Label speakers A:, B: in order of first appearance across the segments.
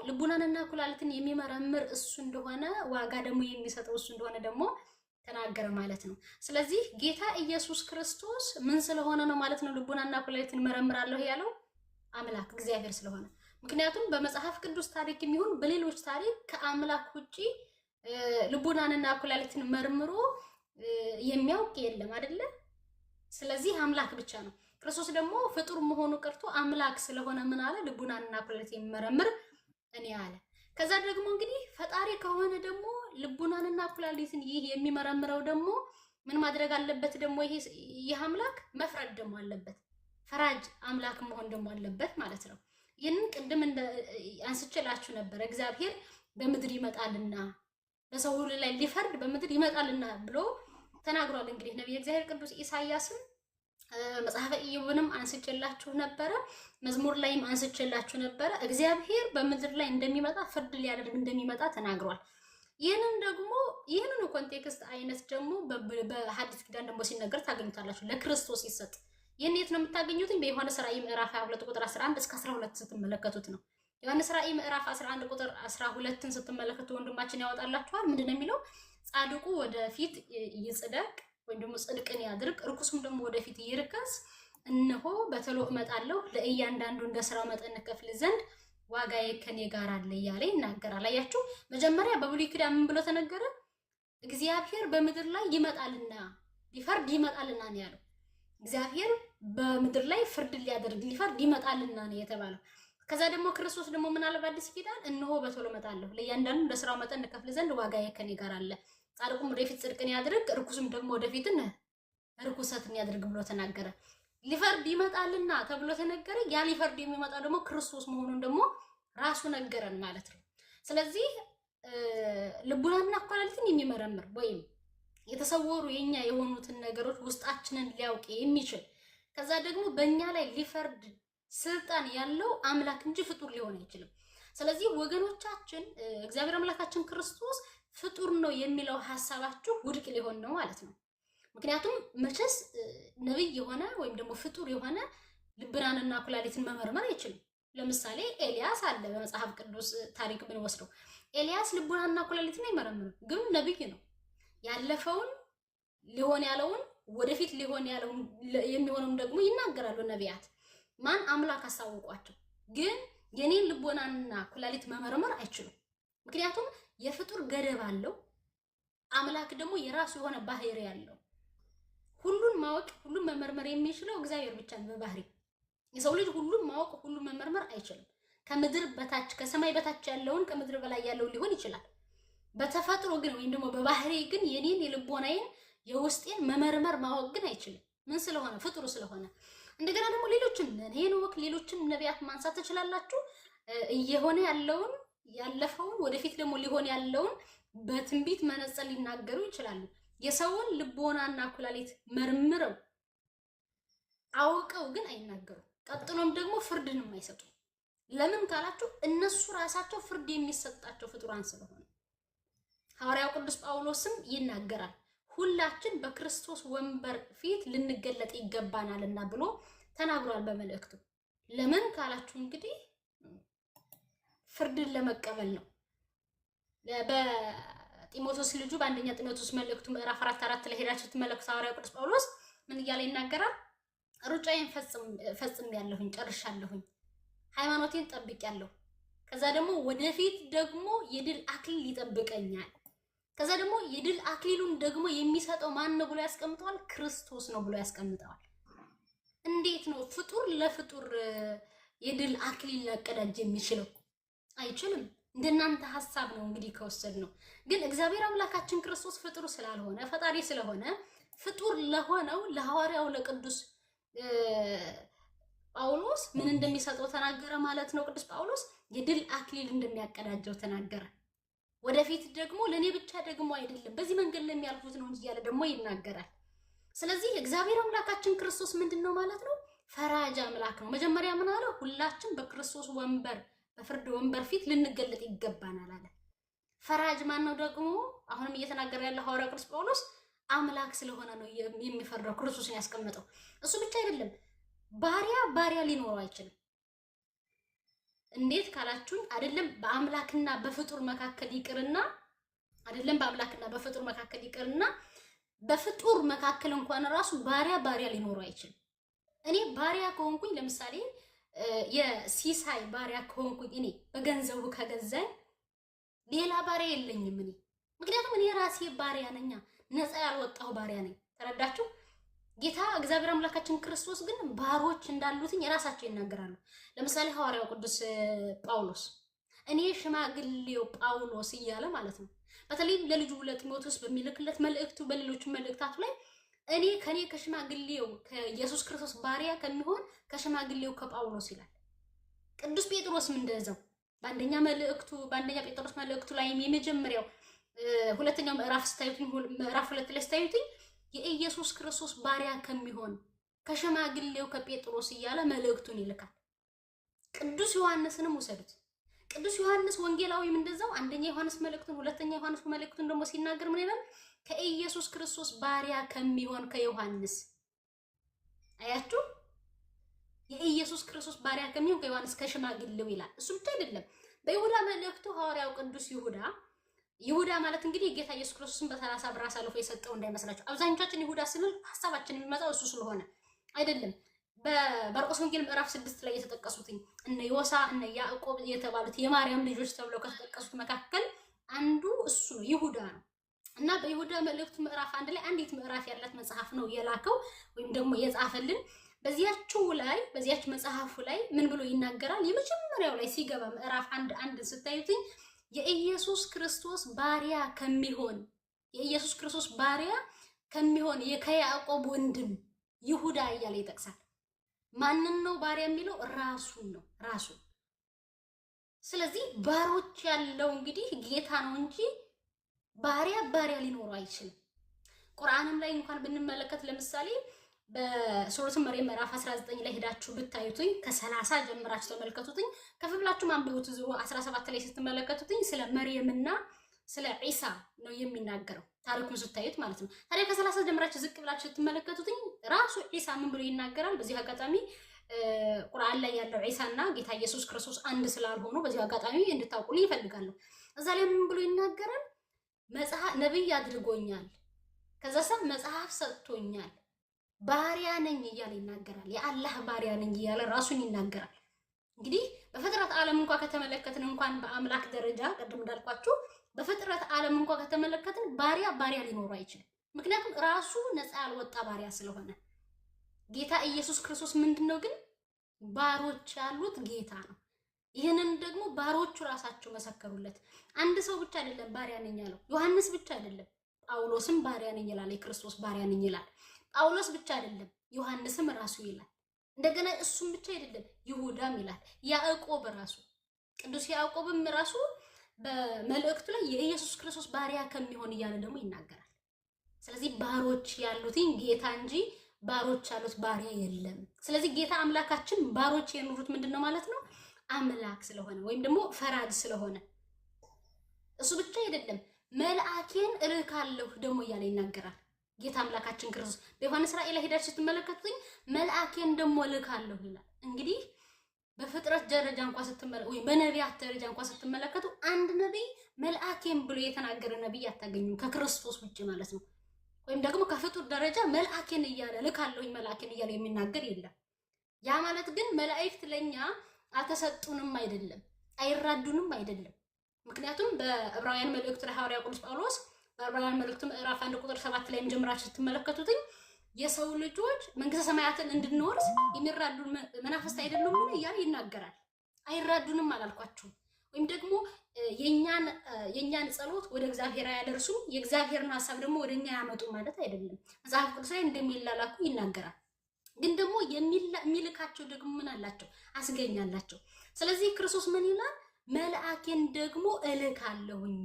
A: ልቡናንና ኩላሊትን የሚመረምር እሱ እንደሆነ ዋጋ ደግሞ የሚሰጠው እሱ እንደሆነ ደግሞ ተናገረ ማለት ነው። ስለዚህ ጌታ ኢየሱስ ክርስቶስ ምን ስለሆነ ነው ማለት ነው ልቡናና ኩላሊትን መረምራለሁ ያለው? አምላክ እግዚአብሔር ስለሆነ። ምክንያቱም በመጽሐፍ ቅዱስ ታሪክ የሚሆን በሌሎች ታሪክ ከአምላክ ውጪ ልቡናንና ኩላሊትን መርምሮ የሚያውቅ የለም አይደለ? ስለዚህ አምላክ ብቻ ነው። ክርስቶስ ደግሞ ፍጡር መሆኑ ቀርቶ አምላክ ስለሆነ ምን አለ? ልቡናንና ኩላሊትን የሚመረምር እኔ አለ። ከዛ ደግሞ እንግዲህ ፈጣሪ ከሆነ ደግሞ ልቡናንና ኩላሊትን ይህ የሚመረምረው ደግሞ ምን ማድረግ አለበት? ደግሞ ይህ አምላክ መፍረድ ደግሞ አለበት። ፈራጅ አምላክ መሆን ደግሞ አለበት ማለት ነው። ይህንን ቅድም አንስቼላችሁ ነበር። እግዚአብሔር በምድር ይመጣልና በሰው ሁሉ ላይ ሊፈርድ በምድር ይመጣልና ብሎ ተናግሯል። እንግዲህ ነብዩ እግዚአብሔር ቅዱስ ኢሳይያስም መጽሐፈ ኢዮብንም አንስቼላችሁ ነበረ። መዝሙር ላይም አንስቼላችሁ ነበረ። እግዚአብሔር በምድር ላይ እንደሚመጣ ፍርድ ሊያደርግ እንደሚመጣ ተናግሯል። ይህንን ኮንቴክስት አይነት ደግሞ በሐዲስ ኪዳን ደግሞ ሲነገር ታገኙታላችሁ። ለክርስቶስ ይሰጥ ይህን የት ነው የምታገኙት? በዮሐንስ ራእይ ምዕራፍ 22 ቁጥር 11 እስከ 12 ስትመለከቱት ነው። ዮሐንስ ራእይ ምዕራፍ 11 ቁጥር 12ን ስትመለከቱ ወንድማችን ያወጣላችኋል። ምንድነው የሚለው? ጻድቁ ወደፊት ይጽደቅ ወይም ደግሞ ጽድቅን ያድርግ፣ ርኩሱም ደግሞ ወደፊት ይርከስ። እነሆ በቶሎ እመጣለሁ፣ ለእያንዳንዱ እንደ ስራው መጠን እከፍል ዘንድ ዋጋዬ ከኔ ጋር አለ እያለ ይናገራል። አያችሁ፣ መጀመሪያ በብሉይ ኪዳን ምን ብሎ ተነገረ? እግዚአብሔር በምድር ላይ ይመጣልና ሊፈርድ ይመጣልና ነው ያለው። እግዚአብሔር በምድር ላይ ፍርድ ሊያደርግ ሊፈርድ ይመጣልና ነው የተባለው። ከዛ ደግሞ ክርስቶስ ደግሞ ምን አለ በአዲስ ኪዳን? እነሆ በቶሎ እመጣለሁ፣ ለእያንዳንዱ እንደ ስራው መጠን እከፍል ዘንድ ዋጋዬ ከኔ ጋር አለ። ጻድቁም ወደፊት ጽድቅን ያድርግ፣ ርኩሱም ደግሞ ወደፊት ርኩሰትን ያድርግ ብሎ ተናገረ። ሊፈርድ ይመጣልና ተብሎ ተነገረ። ያ ሊፈርድ የሚመጣው ደግሞ ክርስቶስ መሆኑን ደግሞ ራሱ ነገረን ማለት ነው። ስለዚህ ልቡናና ኩላሊትን የሚመረምር ወይም የተሰወሩ የኛ የሆኑትን ነገሮች ውስጣችንን ሊያውቅ የሚችል ከዛ ደግሞ በእኛ ላይ ሊፈርድ ስልጣን ያለው አምላክ እንጂ ፍጡር ሊሆን አይችልም። ስለዚህ ወገኖቻችን እግዚአብሔር አምላካችን ክርስቶስ ፍጡር ነው የሚለው ሐሳባችሁ ውድቅ ሊሆን ነው ማለት ነው። ምክንያቱም መቼስ ነብይ የሆነ ወይም ደግሞ ፍጡር የሆነ ልቡናንና ኩላሊትን መመርመር አይችልም። ለምሳሌ ኤልያስ አለ። በመጽሐፍ ቅዱስ ታሪክ ብንወስደው ኤልያስ ልቡናንና ኩላሊትን አይመረምርም፣ ግን ነብይ ነው። ያለፈውን ሊሆን ያለውን ወደፊት ሊሆን ያለውን የሚሆነውን ደግሞ ይናገራሉ ነቢያት። ማን አምላክ አሳውቋቸው። ግን የኔን ልቦናና ኩላሊት መመርመር አይችሉም። ምክንያቱም የፍጡር ገደብ አለው። አምላክ ደግሞ የራሱ የሆነ ባህሪ ያለው ሁሉን ማወቅ ሁሉን መመርመር የሚችለው እግዚአብሔር ብቻ ነው በባህሪ። የሰው ልጅ ሁሉን ማወቅ ሁሉን መመርመር አይችልም። ከምድር በታች ከሰማይ በታች ያለውን ከምድር በላይ ያለውን ሊሆን ይችላል። በተፈጥሮ ግን ወይም ደግሞ በባህሪ ግን የኔን የልቦናዬን የውስጤን መመርመር ማወቅ ግን አይችልም። ምን ስለሆነ? ፍጡሩ ስለሆነ። እንደገና ደግሞ ሌሎችን ነቢያት ማንሳት ትችላላችሁ። እየሆነ ያለውን ያለፈውን ወደፊት ደግሞ ሊሆን ያለውን በትንቢት መነጽር ሊናገሩ ይችላሉ። የሰውን ልቦናና ኩላሊት መርምረው አውቀው ግን አይናገሩ። ቀጥሎም ደግሞ ፍርድንም አይሰጡ። ለምን ካላችሁ እነሱ ራሳቸው ፍርድ የሚሰጣቸው ፍጡራን ስለሆነ። ሐዋርያው ቅዱስ ጳውሎስም ይናገራል፣ ሁላችን በክርስቶስ ወንበር ፊት ልንገለጥ ይገባናልና ብሎ ተናግሯል በመልእክቱ። ለምን ካላችሁ እንግዲህ ፍርድን ለመቀበል ነው። በጢሞቴዎስ ልጁ በአንደኛ ጢሞቴዎስ መልእክቱ ምዕራፍ 4 ላይ ሄዳችሁ ትመለከቱ። ሐዋርያው ቅዱስ ጳውሎስ ምን እያለ ይናገራል? ሩጫዬን ፈጽሜያለሁኝ፣ ጨርሻለሁኝ፣ ሃይማኖቴን ጠብቄያለሁ። ከዛ ደግሞ ወደፊት ደግሞ የድል አክሊል ይጠብቀኛል። ከዛ ደግሞ የድል አክሊሉን ደግሞ የሚሰጠው ማን ነው ብሎ ያስቀምጠዋል? ክርስቶስ ነው ብሎ ያስቀምጠዋል። እንዴት ነው ፍጡር ለፍጡር የድል አክሊል ሊያቀዳጅ የሚችለው? አይችልም። እንደናንተ ሐሳብ ነው እንግዲህ ከወሰድ ነው። ግን እግዚአብሔር አምላካችን ክርስቶስ ፍጡር ስላልሆነ ፈጣሪ ስለሆነ ፍጡር ለሆነው ለሐዋርያው ለቅዱስ ጳውሎስ ምን እንደሚሰጠው ተናገረ ማለት ነው። ቅዱስ ጳውሎስ የድል አክሊል እንደሚያቀዳጀው ተናገረ። ወደፊት ደግሞ ለኔ ብቻ ደግሞ አይደለም በዚህ መንገድ ለሚያልፉት ነው እንጂ ያለ ደግሞ ይናገራል። ስለዚህ እግዚአብሔር አምላካችን ክርስቶስ ምንድነው ማለት ነው? ፈራጅ አምላክ ነው። መጀመሪያ ምን አለ? ሁላችን በክርስቶስ ወንበር በፍርድ ወንበር ፊት ልንገለጥ ይገባናል አለ። ፈራጅ ማን ነው ደግሞ? አሁንም እየተናገረ ያለው ሐዋርያው ቅዱስ ጳውሎስ አምላክ ስለሆነ ነው የሚፈርደው ክርስቶስን ያስቀመጠው። እሱ ብቻ አይደለም፣ ባሪያ ሊኖረው አይችልም። እንዴት ካላችሁኝ አይደለም በአምላክና በፍጡር መካከል ይቅርና አይደለም በአምላክና በፍጡር መካከል ይቅርና በፍጡር መካከል እንኳን ራሱ ባሪያ ሊኖረው አይችልም። እኔ ባሪያ ከሆንኩኝ ለምሳሌ የሲሳይ ባሪያ ከሆንኩኝ እኔ በገንዘቡ ከገዛኝ ሌላ ባሪያ የለኝም እኔ። ምክንያቱም እኔ ራሴ ባሪያ ነኛ፣ ነፃ ያልወጣሁ ባሪያ ነኝ። ተረዳችሁ? ጌታ እግዚአብሔር አምላካችን ክርስቶስ ግን ባሮች እንዳሉትኝ የራሳቸው ይናገራሉ። ለምሳሌ ሐዋርያው ቅዱስ ጳውሎስ እኔ ሽማግሌው ጳውሎስ እያለ ማለት ነው። በተለይም ለልጁ ለጢሞቴዎስ በሚልክለት መልእክቱ፣ በሌሎች መልእክታቱ ላይ እኔ ከኔ ከሽማግሌው ከኢየሱስ ክርስቶስ ባሪያ ከሚሆን ከሽማግሌው ከጳውሎስ ይላል። ቅዱስ ጴጥሮስም እንደዛው በአንደኛ ጴጥሮስ መልእክቱ ላይ የመጀመሪያው ሁለተኛው ምዕራፍ ስታዩትኝ ምዕራፍ 2 ላይ ስታዩትኝ የኢየሱስ ክርስቶስ ባሪያ ከሚሆን ከሽማግሌው ከጴጥሮስ እያለ መልእክቱን ይልካል። ቅዱስ ዮሐንስንም ውሰዱት። ቅዱስ ዮሐንስ ወንጌላዊም እንደዛው አንደኛ ዮሐንስ መልእክቱን ሁለተኛ ዮሐንስ መልእክቱን ደግሞ ሲናገር ምን ይላል? ከኢየሱስ ክርስቶስ ባሪያ ከሚሆን ከዮሐንስ። አያችሁ? የኢየሱስ ክርስቶስ ባሪያ ከሚሆን ከዮሐንስ ከሽማግሌው ይላል። እሱ ብቻ አይደለም። በይሁዳ መልእክቱ ሐዋርያው ቅዱስ ይሁዳ ማለት እንግዲህ ጌታ ኢየሱስ ክርስቶስን በ30 ብር አሳልፎ የሰጠው እንዳይመስላችሁ። አብዛኞቻችን ይሁዳ ስንል ሐሳባችን የሚመጣው እሱ ስለሆነ አይደለም። በማርቆስ ወንጌል ምዕራፍ 6 ላይ የተጠቀሱትኝ እነ ዮሳ እነ ያዕቆብ የተባሉት የማርያም ልጆች ተብለው ከተጠቀሱት መካከል አንዱ እሱ ነው፣ ይሁዳ ነው። እና በይሁዳ መልእክቱ ምዕራፍ 1 ላይ አንዲት ምዕራፍ ያላት መጽሐፍ ነው የላከው ወይም ደግሞ የጻፈልን። በዚያች መጽሐፉ ላይ ምን ብሎ ይናገራል? የመጀመሪያው ላይ ሲገባ ምዕራፍ 1 ስታዩትኝ የኢየሱስ ክርስቶስ ባሪያ ከሚሆን ከያዕቆብ ወንድም ይሁዳ እያለ ይጠቅሳል። ማንን ነው ባሪያ የሚለው? ራሱን ነው፣ ራሱን። ስለዚህ ባሮች ያለው እንግዲህ ጌታ ነው እንጂ ባሪያ ሊኖረው አይችልም። ቁርአንም ላይ እንኳን ብንመለከት ለምሳሌ በሱረቱ መርየም ምዕራፍ 19 ላይ ሄዳችሁ ብታዩትኝ ከ30 ጀምራችሁ ተመልከቱትኝ። ከፍ ብላችሁ አንብቡት። 17 ላይ ስትመለከቱትኝ ስለ መርየምና ስለ ዒሳ ነው የሚናገረው ታሪኩን ስታዩት ማለት ነው። ታዲያ ከ30 ጀምራችሁ ዝቅ ብላችሁ ስትመለከቱትኝ ራሱ ዒሳ ምን ብሎ ይናገራል? በዚህ አጋጣሚ ቁርአን ላይ ያለው ዒሳና ጌታ ኢየሱስ ክርስቶስ አንድ ስላልሆኑ በዚህ አጋጣሚ እንድታውቁልኝ ይፈልጋለሁ። እዛ ላይ ምን ብሎ ይናገራል? ነብይ አድርጎኛል፣ ከዛሳ መጽሐፍ ሰጥቶኛል፣ ባሪያ ነኝ እያለ ይናገራል። የአላህ ባሪያ ነኝ እያለ ራሱን ይናገራል። እንግዲህ በፍጥረት ዓለም እንኳን ከተመለከትን እንኳን በአምላክ ደረጃ ቀደም እንዳልኳችሁ በፍጥረት ዓለም እንኳን ከተመለከትን ባሪያ ሊኖር አይችልም። ምክንያቱም ራሱ ነፃ ያልወጣ ባሪያ ስለሆነ። ጌታ ኢየሱስ ክርስቶስ ምንድነው ግን ባሮች ያሉት ጌታ ነው። ይህንን ደግሞ ባሮቹ ራሳቸው መሰከሩለት። አንድ ሰው ብቻ አይደለም ባሪያ ነኝ ያለው፣ ዮሐንስ ብቻ አይደለም፣ ጳውሎስም ባሪያ ነኝ ይላል፣ የክርስቶስ ባሪያ ነኝ ይላል። ጳውሎስ ብቻ አይደለም፣ ዮሐንስም ራሱ ይላል። እንደገና እሱም ብቻ አይደለም፣ ይሁዳም ይላል። ያዕቆብ ራሱ ቅዱስ ያዕቆብም ራሱ በመልእክቱ ላይ የኢየሱስ ክርስቶስ ባሪያ ከሚሆን እያለ ደግሞ ይናገራል። ስለዚህ ባሮች ያሉትኝ ጌታ እንጂ ባሮች ያሉት ባሪያ የለም። ስለዚህ ጌታ አምላካችን ባሮች የኖሩት ምንድነው ማለት ነው? አምላክ ስለሆነ ወይም ደግሞ ፈራጅ ስለሆነ። እሱ ብቻ አይደለም፣ መልአኬን እልካለሁ ደግሞ እያለ ይናገራል ጌታ አምላካችን ክርስቶስ። በዮሐንስ ራእይ ላይ ሄዳችሁ ስትመለከቱኝ መልአኬን ደግሞ እልካለሁ ይላል። እንግዲህ በፍጥረት ደረጃ እንኳን ስትመለከቱ ወይ በነቢያት ደረጃ እንኳን ስትመለከቱ አንድ ነቢይ መልአኬን ብሎ የተናገረ ነቢይ አታገኙም ከክርስቶስ ውጭ ማለት ነው። ወይም ደግሞ ከፍጡር ደረጃ መልአኬን እያለ ልካለሁኝ መልአኬን እያለ የሚናገር የለም። ያ ማለት ግን መላእክት ለኛ አልተሰጡንም አይደለም፣ አይራዱንም አይደለም። ምክንያቱም በዕብራውያን መልእክቱ ላይ ሐዋርያው ቅዱስ ጳውሎስ በዕብራውያን መልእክቱ ምዕራፍ 1 ቁጥር 7 ላይ ጀምራችሁ ስትመለከቱትኝ የሰው ልጆች መንግስተ ሰማያትን እንድንወርስ የሚራዱ መናፍስት አይደሉምን እያለ ይናገራል። አይራዱንም አላልኳችሁም። ወይም ደግሞ የኛን ጸሎት ወደ እግዚአብሔር አያደርሱም፣ የእግዚአብሔርን ሐሳብ ደግሞ ወደኛ ያመጡ ማለት አይደለም። መጽሐፍ ቅዱስ ላይ እንደሚላላኩ ይናገራል። ግን ደግሞ የሚልካቸው ደግሞ ምን አላቸው? አስገኛላቸው። ስለዚህ ክርስቶስ ምን ይላል? መልአኬን ደግሞ እልካለሁኝ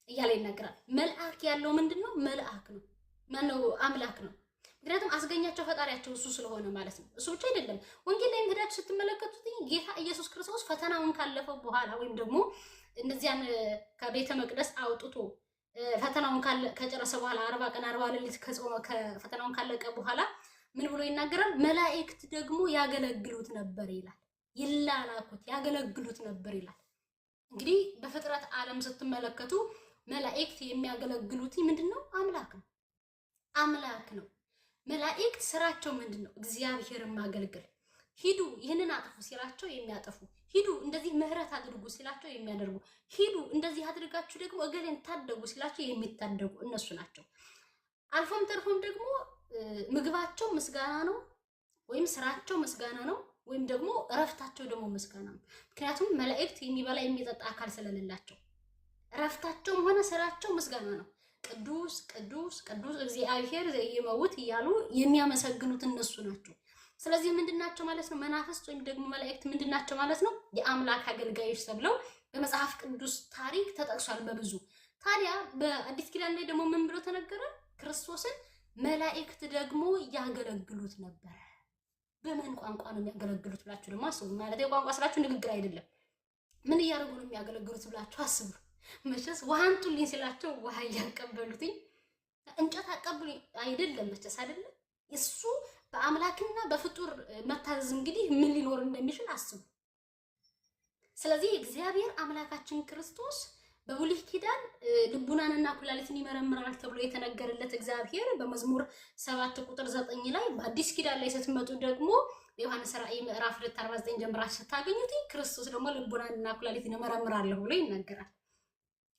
A: እያለ ይናገራል። መልአክ ያለው ምንድነው? መልአክ ነው። ማነው? አምላክ ነው። ምክንያቱም አስገኛቸው ፈጣሪያቸው እሱ ስለሆነ ማለት ነው። እሱ ብቻ አይደለም። ወንጌል ላይ ሄዳችሁ ስትመለከቱት ጌታ ኢየሱስ ክርስቶስ ፈተናውን ካለፈው በኋላ ወይም ደግሞ እነዚያን ከቤተ መቅደስ አውጥቶ ፈተናውን ከጨረሰ በኋላ 40 ቀን 40 ሌሊት ከጾመ ፈተናውን ካለቀ በኋላ ምን ብሎ ይናገራል? መላእክት ደግሞ ያገለግሉት ነበር ይላል። ይላላኩት ያገለግሉት ነበር ይላል። እንግዲህ በፍጥረት ዓለም ስትመለከቱ መላእክት የሚያገለግሉት ምንድነው? አምላክ ነው። መላእክት ስራቸው ምንድነው? እግዚአብሔርን ማገልገል። ሂዱ ይህንን አጥፉ ሲላቸው የሚያጠፉ፣ ሂዱ እንደዚህ ምህረት አድርጉ ሲላቸው የሚያደርጉ፣ ሂዱ እንደዚህ አድርጋችሁ ደግሞ እገሌን ታደጉ ሲላቸው የሚታደጉ እነሱ ናቸው። አልፎም ተርፎም ደግሞ ምግባቸው ምስጋና ነው፣ ወይም ስራቸው ምስጋና ነው፣ ወይም ደግሞ እረፍታቸው ደግሞ ምስጋና ነው። ምክንያቱም መላእክት የሚበላ የሚጠጣ አካል ስለሌላቸው እረፍታቸውም ሆነ ስራቸው ምስጋና ነው። ቅዱስ ቅዱስ ቅዱስ እግዚአብሔር ዘይመውት እያሉ የሚያመሰግኑት እነሱ ናቸው። ስለዚህ ምንድናቸው ማለት ነው? መናፍስት ወይም ደግሞ መላእክት ምንድናቸው ማለት ነው? የአምላክ አገልጋዮች ተብለው በመጽሐፍ ቅዱስ ታሪክ ተጠቅሷል በብዙ። ታዲያ በአዲስ ኪዳን ላይ ደግሞ ምን ብሎ ተነገረ? ክርስቶስን መላእክት ደግሞ ያገለግሉት ነበር። በምን ቋንቋ ነው የሚያገለግሉት ብላችሁ ደግሞ አስቡ። ማለት የቋንቋ ስራችሁ ንግግር አይደለም። ምን እያደረጉ ነው የሚያገለግሉት ብላችሁ አስቡ። መቼስ ውሃ አምጡልኝ ሲላቸው ውሃ እያቀበሉትኝ፣ እንጨት አቀብሉኝ አይደለም መቼስ አይደለም። እሱ በአምላክና በፍጡር መታዘዝ እንግዲህ ምን ሊኖር እንደሚችል አስቡ። ስለዚህ እግዚአብሔር አምላካችን ክርስቶስ በብሉይ ኪዳን ልቡናንና ኩላሊትን ይመረምራል ተብሎ የተነገረለት እግዚአብሔር በመዝሙር 7 ቁጥር 9 ላይ፣ በአዲስ ኪዳን ላይ ስትመጡ ደግሞ በዮሐንስ ራእይ ምዕራፍ 2:49 ጀምራችሁ ስታገኙት ክርስቶስ ደግሞ ልቡናንና ኩላሊትን ይመረምራል ብሎ ይናገራል።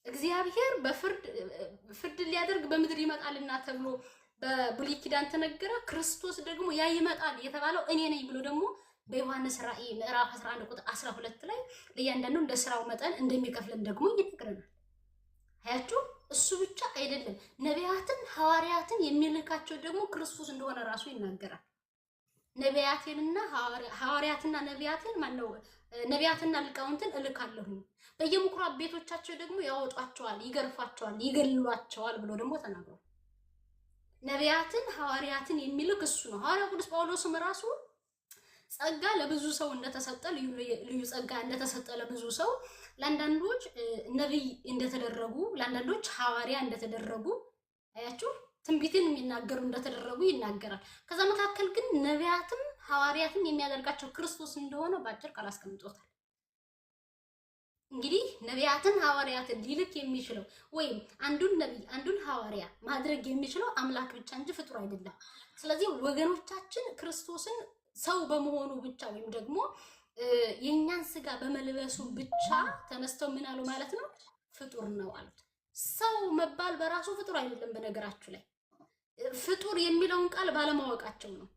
A: እግዚአብሔር ፍርድ ሊያደርግ በምድር ይመጣልና ተብሎ በብሉይ ኪዳን ተነገረ። ክርስቶስ ደግሞ ያ ይመጣል የተባለው እኔ ነኝ ብሎ ደግሞ በዮሐንስ ራእይ ምዕራፍ 11 ቁጥር 12 ላይ ለእያንዳንዱ እንደ ስራው መጠን እንደሚከፍለን ደግሞ ይነግረናል። አያችሁ፣ እሱ ብቻ አይደለም፣ ነቢያትን ሐዋርያትን የሚልካቸው ደግሞ ክርስቶስ እንደሆነ ራሱ ይናገራል። ነቢያትንና ሐዋርያትና ነቢያትና ሊቃውንትን እልካለሁ፣ በየምኩራብ ቤቶቻቸው ደግሞ ያወጧቸዋል፣ ይገርፏቸዋል፣ ይገድሏቸዋል ብሎ ደግሞ ተናግሯል። ነቢያትን ሐዋርያትን የሚልክ እሱ ነው። ሐዋርያው ቅዱስ ጳውሎስም ራሱ ጸጋ ለብዙ ሰው እንደተሰጠ ልዩ ጸጋ እንደተሰጠ ለብዙ ሰው፣ ለአንዳንዶች ነቢይ እንደተደረጉ፣ ለአንዳንዶች ሐዋርያ እንደተደረጉ፣ አያችሁ ትንቢትን የሚናገሩ እንደተደረጉ ይናገራል። ከዛ መካከል ግን ነቢያትም ሐዋርያትም የሚያደርጋቸው ክርስቶስ እንደሆነ በአጭር ቃል አስቀምጦታል። እንግዲህ ነቢያትን ሐዋርያትን ሊልክ የሚችለው ወይም አንዱን ነቢይ አንዱን ሐዋርያ ማድረግ የሚችለው አምላክ ብቻ እንጂ ፍጡር አይደለም። ስለዚህ ወገኖቻችን ክርስቶስን ሰው በመሆኑ ብቻ ወይም ደግሞ የኛን ስጋ በመልበሱ ብቻ ተነስተው ምን አሉ ማለት ነው? ፍጡር ነው አሉት። ሰው መባል በራሱ ፍጡር አይደለም። በነገራችሁ ላይ ፍጡር የሚለውን ቃል ባለማወቃቸው ነው።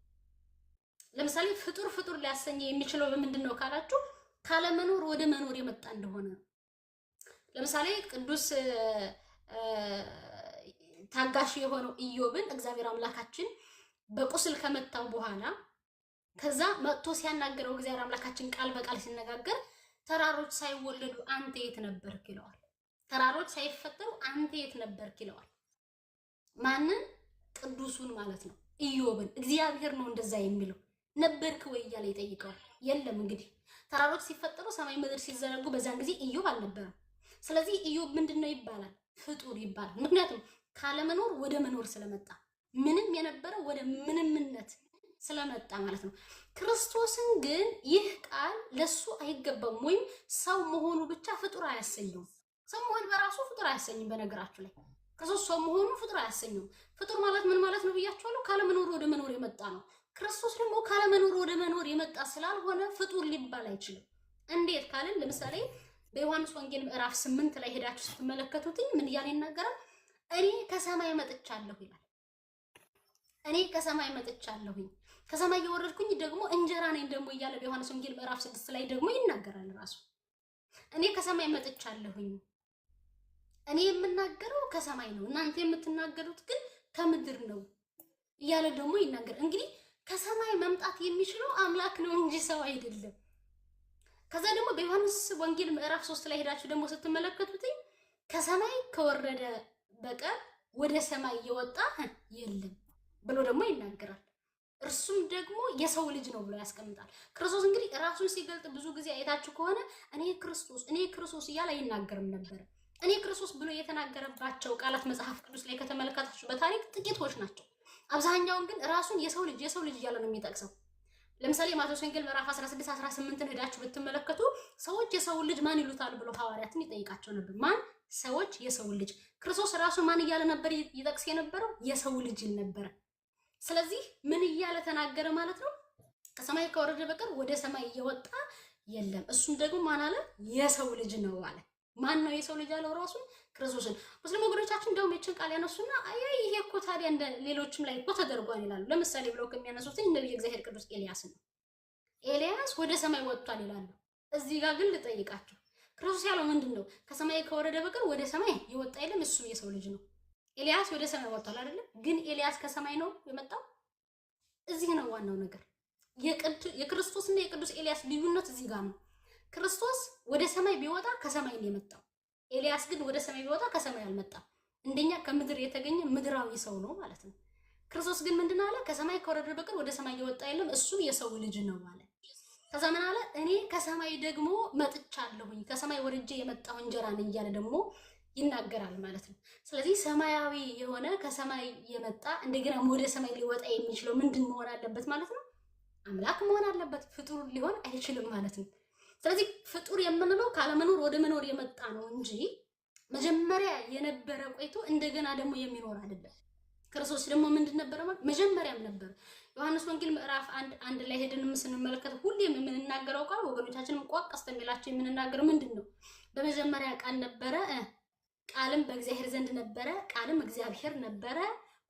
A: ለምሳሌ ፍጡር ሊያሰኝ የሚችለው በምንድን ነው ካላችሁ፣ ካለመኖር ወደ መኖር የመጣ እንደሆነ ነው። ለምሳሌ ቅዱስ ታጋሽ የሆነው ኢዮብን እግዚአብሔር አምላካችን በቁስል ከመታው በኋላ ከዛ መጥቶ ሲያናገረው እግዚአብሔር አምላካችን ቃል በቃል ሲነጋገር ተራሮች ሳይወለዱ አንተ የት ነበርክ ይለዋል። ተራሮች ሳይፈጠሩ አንተ የት ነበርክ ይለዋል። ማንን? ቅዱሱን ማለት ነው፣ ኢዮብን። እግዚአብሔር ነው እንደዛ የሚለው። ነበርክ ወይ እያለ ይጠይቀዋል። የለም። እንግዲህ ተራሮች ሲፈጠሩ ሰማይ ምድር ሲዘረጉ በዛን ጊዜ ኢዮብ አልነበረም። ስለዚህ ኢዮብ ምንድነው ይባላል? ፍጡር ይባላል። ምክንያቱም ካለመኖር ወደ መኖር ስለመጣ፣ ምንም የነበረ ወደ ምንምነት ስለመጣ ማለት ነው። ክርስቶስን ግን ይህ ቃል ለሱ አይገባም፣ ወይም ሰው መሆኑ ብቻ ፍጡር አያሰኘውም። ሰው መሆን በራሱ ፍጡር አያሰኝም። በነገራችሁ ላይ ክርስቶስ ሰው መሆኑ ፍጡር አያሰኘውም። ፍጡር ማለት ምን ማለት ነው ብያችኋለሁ? ካለመኖር ወደ መኖር የመጣ ነው። ክርስቶስ ደግሞ ካለመኖር ወደ መኖር የመጣ ስላልሆነ ፍጡር ሊባል አይችልም። እንዴት ካልን ለምሳሌ በዮሐንስ ወንጌል ምዕራፍ 8 ላይ ሄዳችሁ ስትመለከቱትኝ ምን እያለ ይናገራል? እኔ ከሰማይ መጥቻለሁ ይላል። እኔ ከሰማይ መጥቻለሁኝ፣ ከሰማይ የወረድኩኝ ደግሞ እንጀራ ነኝ ደግሞ እያለ በዮሐንስ ወንጌል ምዕራፍ 6 ላይ ደግሞ ይናገራል ራሱ። እኔ ከሰማይ መጥቻለሁኝ፣ እኔ የምናገረው ከሰማይ ነው፣ እናንተ የምትናገሩት ግን ከምድር ነው እያለ ደግሞ ይናገራል። እንግዲህ ከሰማይ መምጣት የሚችለው አምላክ ነው እንጂ ሰው አይደለም። ከዛ ደግሞ በዮሐንስ ወንጌል ምዕራፍ 3 ላይ ሄዳችሁ ደግሞ ስትመለከቱትኝ ከሰማይ ከወረደ በቀር ወደ ሰማይ የወጣ የለም ብሎ ደግሞ ይናገራል። እርሱም ደግሞ የሰው ልጅ ነው ብሎ ያስቀምጣል። ክርስቶስ እንግዲህ ራሱን ሲገልጥ ብዙ ጊዜ አይታችሁ ከሆነ እኔ ክርስቶስ እያለ አይናገርም ነበር። እኔ ክርስቶስ ብሎ የተናገረባቸው ቃላት መጽሐፍ ቅዱስ ላይ ከተመለከታችሁ በታሪክ ጥቂቶች ናቸው። አብዛኛውን ግን ራሱን የሰው ልጅ እያለ ነው የሚጠቅሰው። ለምሳሌ ማቴዎስ ወንጌል ምዕራፍ 16 18 ሄዳችሁ ብትመለከቱ ሰዎች የሰው ልጅ ማን ይሉታል ብሎ ሐዋርያትን ይጠይቃቸው ነበር። ማን ሰዎች የሰው ልጅ። ክርስቶስ ራሱ ማን እያለ ነበር ይጠቅስ የነበረው? የሰው ልጅ ነበር። ስለዚህ ምን እያለ ተናገረ ማለት ነው? ከሰማይ ከወረደ በቀር ወደ ሰማይ እየወጣ የለም፣ እሱም ደግሞ ማን አለ? የሰው ልጅ ነው አለ። ማን ነው የሰው ልጅ ያለው? ራሱ ክርስቶስን። ሙስሊም ወገኖቻችን እንደውም ይችን ቃል ያነሱና አይ ይሄ እኮ ታዲያ እንደ ሌሎችም ላይ እኮ ተደርጓል ይላሉ። ለምሳሌ ብለው ከሚያነሱት ነብዩ እግዚአብሔር ቅዱስ ኤልያስ ነው። ኤልያስ ወደ ሰማይ ወጥቷል ይላሉ። እዚህ ጋር ግን ልጠይቃቸው፣ ክርስቶስ ያለው ምንድነው? ከሰማይ ከወረደ በቀር ወደ ሰማይ የወጣ የለም፣ እሱ የሰው ልጅ ነው። ኤልያስ ወደ ሰማይ ወጥቷል አይደለም? ግን ኤልያስ ከሰማይ ነው የመጣው? እዚህ ነው ዋናው ነገር። የክርስቶስና የቅዱስ ኤልያስ ልዩነት እዚህ ጋር ነው። ክርስቶስ ወደ ሰማይ ቢወጣ ከሰማይ ነው የመጣው። ኤልያስ ግን ወደ ሰማይ ቢወጣ ከሰማይ አልመጣም። እንደኛ ከምድር የተገኘ ምድራዊ ሰው ነው ማለት ነው። ክርስቶስ ግን ምንድን አለ? ከሰማይ ከወረደ በቀር ወደ ሰማይ የወጣ የለም፣ እሱ የሰው ልጅ ነው ማለት። ከዛ ምን አለ? እኔ ከሰማይ ደግሞ መጥቻለሁኝ፣ ከሰማይ ወርጄ የመጣሁ እንጀራ ነኝ እያለ ደግሞ ይናገራል ማለት ነው። ስለዚህ ሰማያዊ የሆነ ከሰማይ የመጣ እንደገና ወደ ሰማይ ሊወጣ የሚችለው ምንድን መሆን አለበት ማለት ነው? አምላክ መሆን አለበት። ፍጡር ሊሆን አይችልም ማለት ነው። ስለዚህ ፍጡር የምንለው ካለመኖር ወደ መኖር የመጣ ነው እንጂ መጀመሪያ የነበረ ቆይቶ እንደገና ደግሞ የሚኖር አይደለም። ክርስቶስ ደግሞ ምንድን ነበረ ማለት? መጀመሪያም ነበር። ዮሐንስ ወንጌል ምዕራፍ 1 ላይ ሄደን ስንመለከት ሁሌም የምንናገረው ቃል ወገኖቻችንም ቋቅ አስተሚላቸው የምንናገረው ምንድን ነው? በመጀመሪያ ቃል ነበረ፣ ቃልም በእግዚአብሔር ዘንድ ነበረ፣ ቃልም እግዚአብሔር ነበረ፣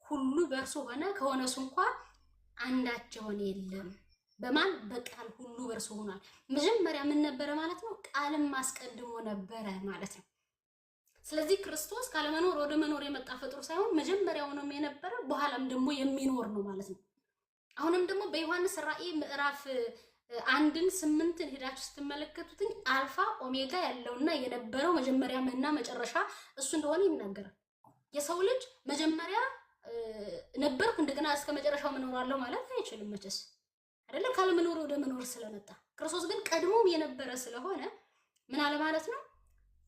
A: ሁሉ በእርሱ ሆነ፣ ከሆነሱ እንኳ አንዳች የሆነ የለም። በማን? በቃል ሁሉ በእርሱ ሆኗል። መጀመሪያ ምን ነበረ ማለት ነው? ቃልም አስቀድሞ ነበረ ማለት ነው። ስለዚህ ክርስቶስ ካለመኖር ወደ መኖር የመጣ ፍጡር ሳይሆን መጀመሪያውንም የነበረ በኋላም ደግሞ የሚኖር ነው ማለት ነው። አሁንም ደግሞ በዮሐንስ ራእይ ምዕራፍ 1:8 ሄዳችሁ ስትመለከቱት አልፋ ኦሜጋ ያለውና የነበረው መጀመሪያም እና መጨረሻ እሱ እንደሆነ ይናገራል። የሰው ልጅ መጀመሪያ ነበርኩ እንደገና እስከ መጨረሻው መኖራለሁ ማለት አይችልም መቼስ አይደለም፣ ካለመኖር ወደ መኖር ስለመጣ። ክርስቶስ ግን ቀድሞም የነበረ ስለሆነ ምን አለ ማለት ነው?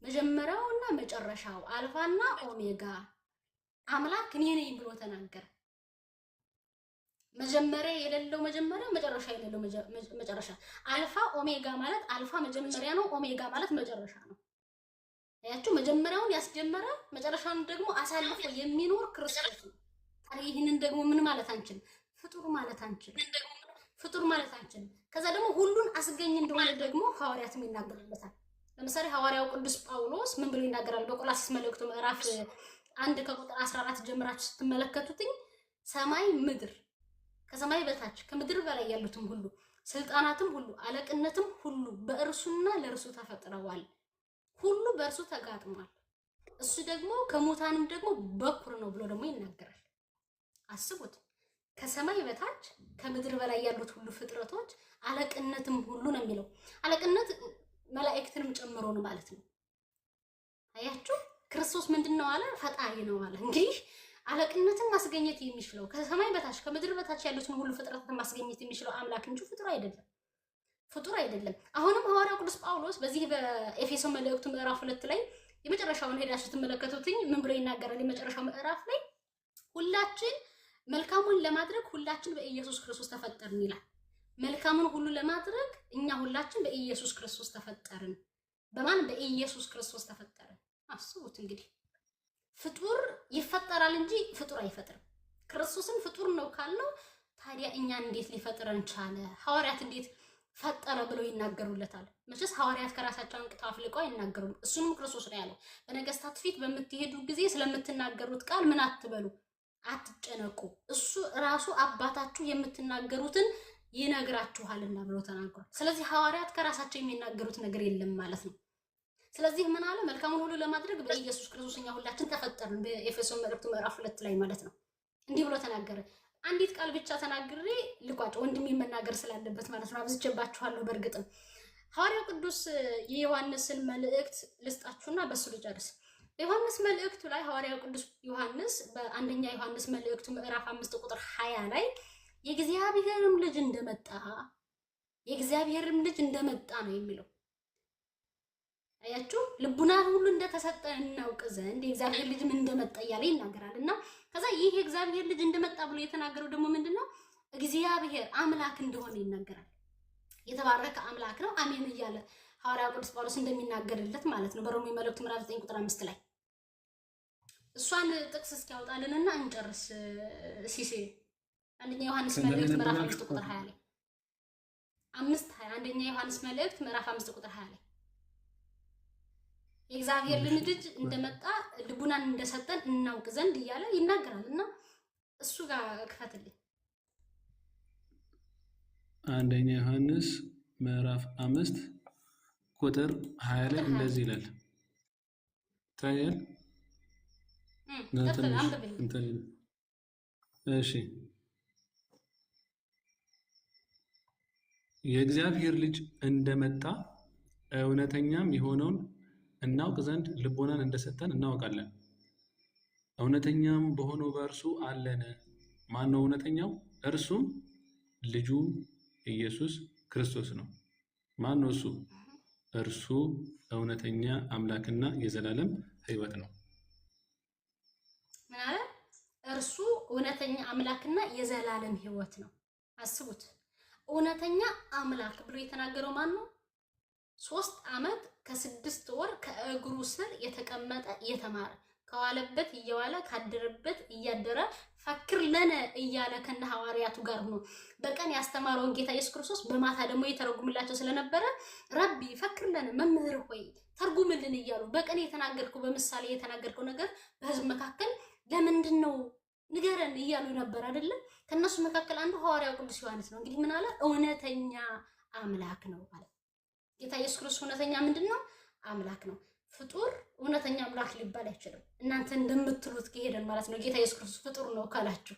A: መጀመሪያውና መጨረሻው አልፋና ኦሜጋ አምላክ እኔ ነኝ ብሎ ተናገረ። መጀመሪያ የሌለው መጀመሪያ፣ መጨረሻ የሌለው መጨረሻ። አልፋ ኦሜጋ ማለት አልፋ መጀመሪያ ነው፣ ኦሜጋ ማለት መጨረሻ ነው። አያችሁ፣ መጀመሪያውን ያስጀመረ መጨረሻውን ደግሞ አሳልፎ የሚኖር ክርስቶስ ነው። ታዲያ ይህንን ደግሞ ምን ማለት አንችልም? ፍጡር ማለት አንችልም። ፍጡር ማለት አንችልም። ከዛ ደግሞ ሁሉን አስገኝ እንደሆነ ደግሞ ሐዋርያትም ይናገሩበታል። ለምሳሌ ሐዋርያው ቅዱስ ጳውሎስ ምን ብሎ ይናገራል? በቆላስይስ መልእክቱ ምዕራፍ 1 ከቁጥር 14 ጀምራችሁ ስትመለከቱትኝ ሰማይ ምድር፣ ከሰማይ በታች ከምድር በላይ ያሉትም ሁሉ ስልጣናትም ሁሉ አለቅነትም ሁሉ በእርሱና ለእርሱ ተፈጥረዋል፣ ሁሉ በእርሱ ተጋጥሟል፣ እሱ ደግሞ ከሙታንም ደግሞ በኩር ነው ብሎ ደግሞ ይናገራል። አስቡት፣ ከሰማይ በታች ከምድር በላይ ያሉት ሁሉ ፍጥረቶች አለቅነትም ሁሉ ነው የሚለው። አለቅነት መላእክትንም ጨምሮ ነው ማለት ነው። አያችሁ፣ ክርስቶስ ምንድነው አለ? ፈጣሪ ነው አለ። እንግዲህ አለቅነትን ማስገኘት የሚችለው ከሰማይ በታች ከምድር በታች ያሉትን ሁሉ ፍጥረታትን ማስገኘት የሚችለው አምላክ እንጂ ፍጡር አይደለም። ፍጡር አይደለም። አሁንም ሐዋርያው ቅዱስ ጳውሎስ በዚህ በኤፌሶን መልእክቱ ምዕራፍ 2 ላይ የመጨረሻውን ሄዳችሁ ትመለከቱትኝ ምን ብሎ ይናገራል? የመጨረሻው ምዕራፍ ላይ ሁላችን መልካሙን ለማድረግ ሁላችን በኢየሱስ ክርስቶስ ተፈጠርን ይላል። መልካሙን ሁሉ ለማድረግ እኛ ሁላችን በኢየሱስ ክርስቶስ ተፈጠርን። በማን? በኢየሱስ ክርስቶስ ተፈጠርን። አስቡት እንግዲህ ፍጡር ይፈጠራል እንጂ ፍጡር አይፈጥርም። ክርስቶስን ፍጡር ነው ካልነው ታዲያ እኛን እንዴት ሊፈጥረን ቻለ? ሐዋርያት እንዴት ፈጠረ ብለው ይናገሩለታል? መቼስ ሐዋርያት ከራሳቸው አንቅተው አፍልቀው አይናገሩም። እሱንም ክርስቶስ ነው ያለው። በነገስታት ፊት በምትሄዱ ጊዜ ስለምትናገሩት ቃል ምን አትበሉ፣ አትጨነቁ፣ እሱ ራሱ አባታችሁ የምትናገሩትን ይነግራችኋልና ብሎ ተናግሯል። ስለዚህ ሐዋርያት ከራሳቸው የሚናገሩት ነገር የለም ማለት ነው። ስለዚህ ምን አለ? መልካሙን ሁሉ ለማድረግ በኢየሱስ ክርስቶስ እኛ ሁላችን ተፈጠርን። በኤፌሶን መልእክቱ ምዕራፍ 2 ላይ ማለት ነው። እንዲህ ብሎ ተናገረ። አንዲት ቃል ብቻ ተናግሬ ልቋጭ፣ ወንድሜ መናገር ስላለበት ማለት ነው። አብዝቼባችኋለሁ። በእርግጥም ሐዋርያው ቅዱስ የዮሐንስን መልእክት ልስጣችሁና በሱ ልጨርስ። በዮሐንስ መልእክቱ ላይ ሐዋርያው ቅዱስ ዮሐንስ በአንደኛ ዮሐንስ መልእክቱ ምዕራፍ 5 ቁጥር 20 ላይ የእግዚአብሔርም ልጅ እንደመጣ ነው የሚለው። አያችሁ፣ ልቡና ሁሉ እንደተሰጠ እናውቅ ዘንድ የእግዚአብሔር ልጅ ምን እንደመጣ እያለ ይናገራል። እና ከዛ ይህ የእግዚአብሔር ልጅ እንደመጣ ብሎ የተናገረው ደግሞ ምንድነው? እግዚአብሔር አምላክ እንደሆነ ይናገራል። የተባረከ አምላክ ነው አሜን እያለ ሐዋርያው ቅዱስ ጳውሎስ እንደሚናገርለት ማለት ነው በሮሜ መልእክቱ ምዕራፍ 9 ቁጥር 5 ላይ እሷን ጥቅስ እስኪያወጣልንና እንጨርስ። ሲሴ አንደኛ ዮሐንስ መልእክት ምዕራፍ 5 ቁጥር 20 ላይ 5:20 አንደኛ ዮሐንስ መልእክት ምዕራፍ 5 ቁጥር 20 ላይ የእግዚአብሔር ልጅ እንደመጣ ልቡናን እንደሰጠን እናውቅ ዘንድ እያለ ይናገራልና እሱ ጋር ክፈትልኝ።
B: አንደኛ ዮሐንስ ምዕራፍ 5 ቁጥር 20 ላይ እንደዚህ ይላል። ታያል እሺ የእግዚአብሔር ልጅ እንደመጣ እውነተኛም የሆነውን እናውቅ ዘንድ ልቦናን እንደሰጠን እናውቃለን። እውነተኛም በሆነው በእርሱ አለን። ማን ነው እውነተኛው? እርሱም ልጁ ኢየሱስ ክርስቶስ ነው። ማን ነው እሱ? እርሱ እውነተኛ አምላክና የዘላለም ሕይወት ነው።
A: ምን አለ? እርሱ እውነተኛ አምላክና የዘላለም ሕይወት ነው። አስቡት፣ እውነተኛ አምላክ ብሎ የተናገረው ማን ነው? 3 ዓመት ከ6 ወር ከእግሩ ስር የተቀመጠ የተማረ ከዋለበት እየዋለ ካደረበት እያደረ ፈክር ለነ እያለ ከነ ሐዋርያቱ ጋር ሆኖ በቀን ያስተማረውን ጌታ ኢየሱስ ክርስቶስ በማታ ደግሞ የተረጉምላቸው ስለነበረ ረቢ ፈክር ለነ መምህር ሆይ ተርጉምልን እያሉ በቀን የተናገርከው በምሳሌ የተናገርከው ነገር በህዝብ መካከል ለምንድን ነው ንገረን እያሉ ነበር አይደለ? ከነሱ መካከል አንዱ ሐዋርያው ቅዱስ ዮሐንስ ነው። እንግዲህ ምን አለ? እውነተኛ አምላክ ነው ማለት ጌታ ኢየሱስ ክርስቶስ እውነተኛ ምንድነው? አምላክ ነው። ፍጡር እውነተኛ አምላክ ሊባል አይችልም። እናንተ እንደምትሉት ከሄደን ማለት ነው ጌታ ኢየሱስ ክርስቶስ ፍጡር ነው ካላችሁ፣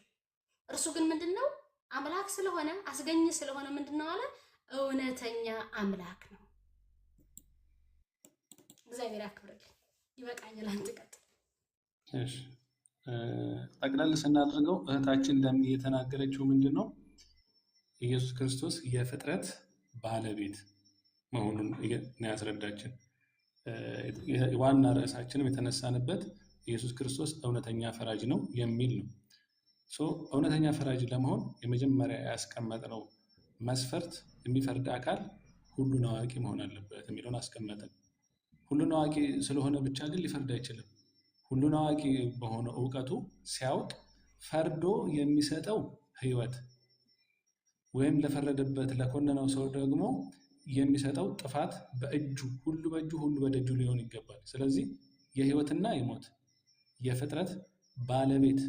A: እርሱ ግን ምንድነው? አምላክ ስለሆነ አስገኝ ስለሆነ ምንድነው አለ? እውነተኛ አምላክ ነው። እግዚአብሔር ያክብርልኝ። ይበቃኛል። አንተ ቀጥል።
B: እሺ ጠቅላላ ስናደርገው እህታችን የተናገረችው ምንድነው? ኢየሱስ ክርስቶስ የፍጥረት ባለቤት መሆኑን ነው ያስረዳችን። ዋና ርዕሳችንም የተነሳንበት ኢየሱስ ክርስቶስ እውነተኛ ፈራጅ ነው የሚል ነው። እውነተኛ ፈራጅ ለመሆን የመጀመሪያ ያስቀመጥነው መስፈርት የሚፈርድ አካል ሁሉን አዋቂ መሆን አለበት የሚለውን አስቀመጥን። ሁሉን አዋቂ ስለሆነ ብቻ ግን ሊፈርድ አይችልም። ሁሉን አዋቂ በሆነ እውቀቱ ሲያውቅ ፈርዶ የሚሰጠው ሕይወት ወይም ለፈረደበት ለኮነነው ሰው ደግሞ የሚሰጠው ጥፋት በእጁ ሁሉ በእጁ ሁሉ በደጁ ሊሆን ይገባል። ስለዚህ የሕይወትና የሞት የፍጥረት ባለቤት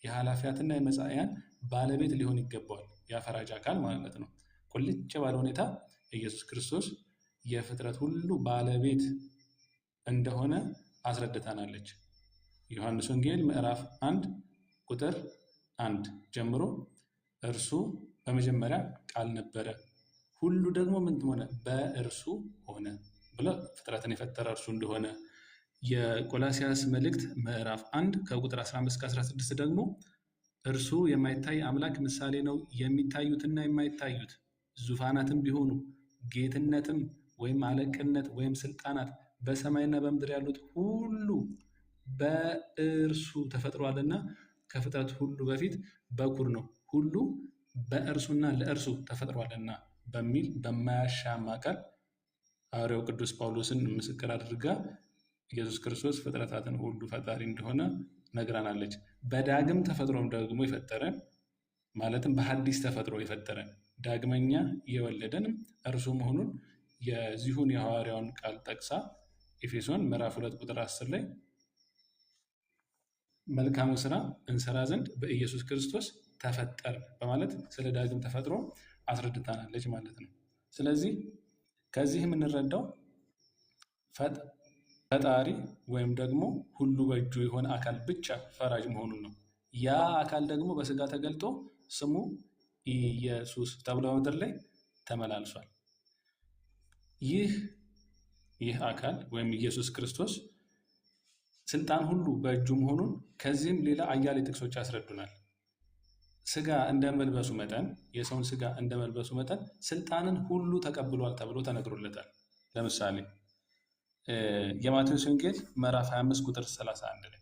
B: የኃላፊያትና የመጻእያን ባለቤት ሊሆን ይገባዋል ያፈራጅ አካል ማለት ነው። ቁልጭ ባለ ሁኔታ ኢየሱስ ክርስቶስ የፍጥረት ሁሉ ባለቤት እንደሆነ አስረድታናለች። ዮሐንስ ወንጌል ምዕራፍ 1 ቁጥር 1 ጀምሮ እርሱ በመጀመሪያ ቃል ነበረ፣ ሁሉ ደግሞ ምን ሆነ? በእርሱ ሆነ ብሎ ፍጥረትን የፈጠረ እርሱ እንደሆነ። የቆላሲያስ መልእክት ምዕራፍ 1 ከቁጥር 15 እስከ 16 ደግሞ እርሱ የማይታይ አምላክ ምሳሌ ነው፣ የሚታዩትና የማይታዩት ዙፋናትም ቢሆኑ ጌትነትም ወይም አለቅነት ወይም ስልጣናት በሰማይና በምድር ያሉት ሁሉ በእርሱ ተፈጥሯልና ከፍጥረት ሁሉ በፊት በኩር ነው፣ ሁሉ በእርሱና ለእርሱ ተፈጥሯልና በሚል በማያሻማ ቃል ሐዋርያው ቅዱስ ጳውሎስን ምስክር አድርጋ ኢየሱስ ክርስቶስ ፍጥረታትን ሁሉ ፈጣሪ እንደሆነ ነግራናለች። በዳግም ተፈጥሮም ደግሞ የፈጠረን ማለትም በሐዲስ ተፈጥሮ የፈጠረን ዳግመኛ የወለደንም እርሱ መሆኑን የዚሁን የሐዋርያውን ቃል ጠቅሳ ኤፌሶን ምዕራፍ 2 ቁጥር 10 ላይ መልካሙ ስራ እንሰራ ዘንድ በኢየሱስ ክርስቶስ ተፈጠር በማለት ስለ ዳግም ተፈጥሮ አስረድታናለች ማለት ነው። ስለዚህ ከዚህ የምንረዳው ፈጣሪ ወይም ደግሞ ሁሉ በእጁ የሆነ አካል ብቻ ፈራጅ መሆኑን ነው። ያ አካል ደግሞ በስጋ ተገልጦ ስሙ ኢየሱስ ተብሎ ምድር ላይ ተመላልሷል። ይህ አካል ወይም ኢየሱስ ክርስቶስ ስልጣን ሁሉ በእጁ መሆኑን ከዚህም ሌላ አያሌ ጥቅሶች ያስረዱናል። ስጋ እንደመልበሱ መጠን የሰውን ስጋ እንደመልበሱ መጠን ስልጣንን ሁሉ ተቀብሏል ተብሎ ተነግሮለታል። ለምሳሌ የማቴዎስ ወንጌል ምዕራፍ 25 ቁጥር 31 ላይ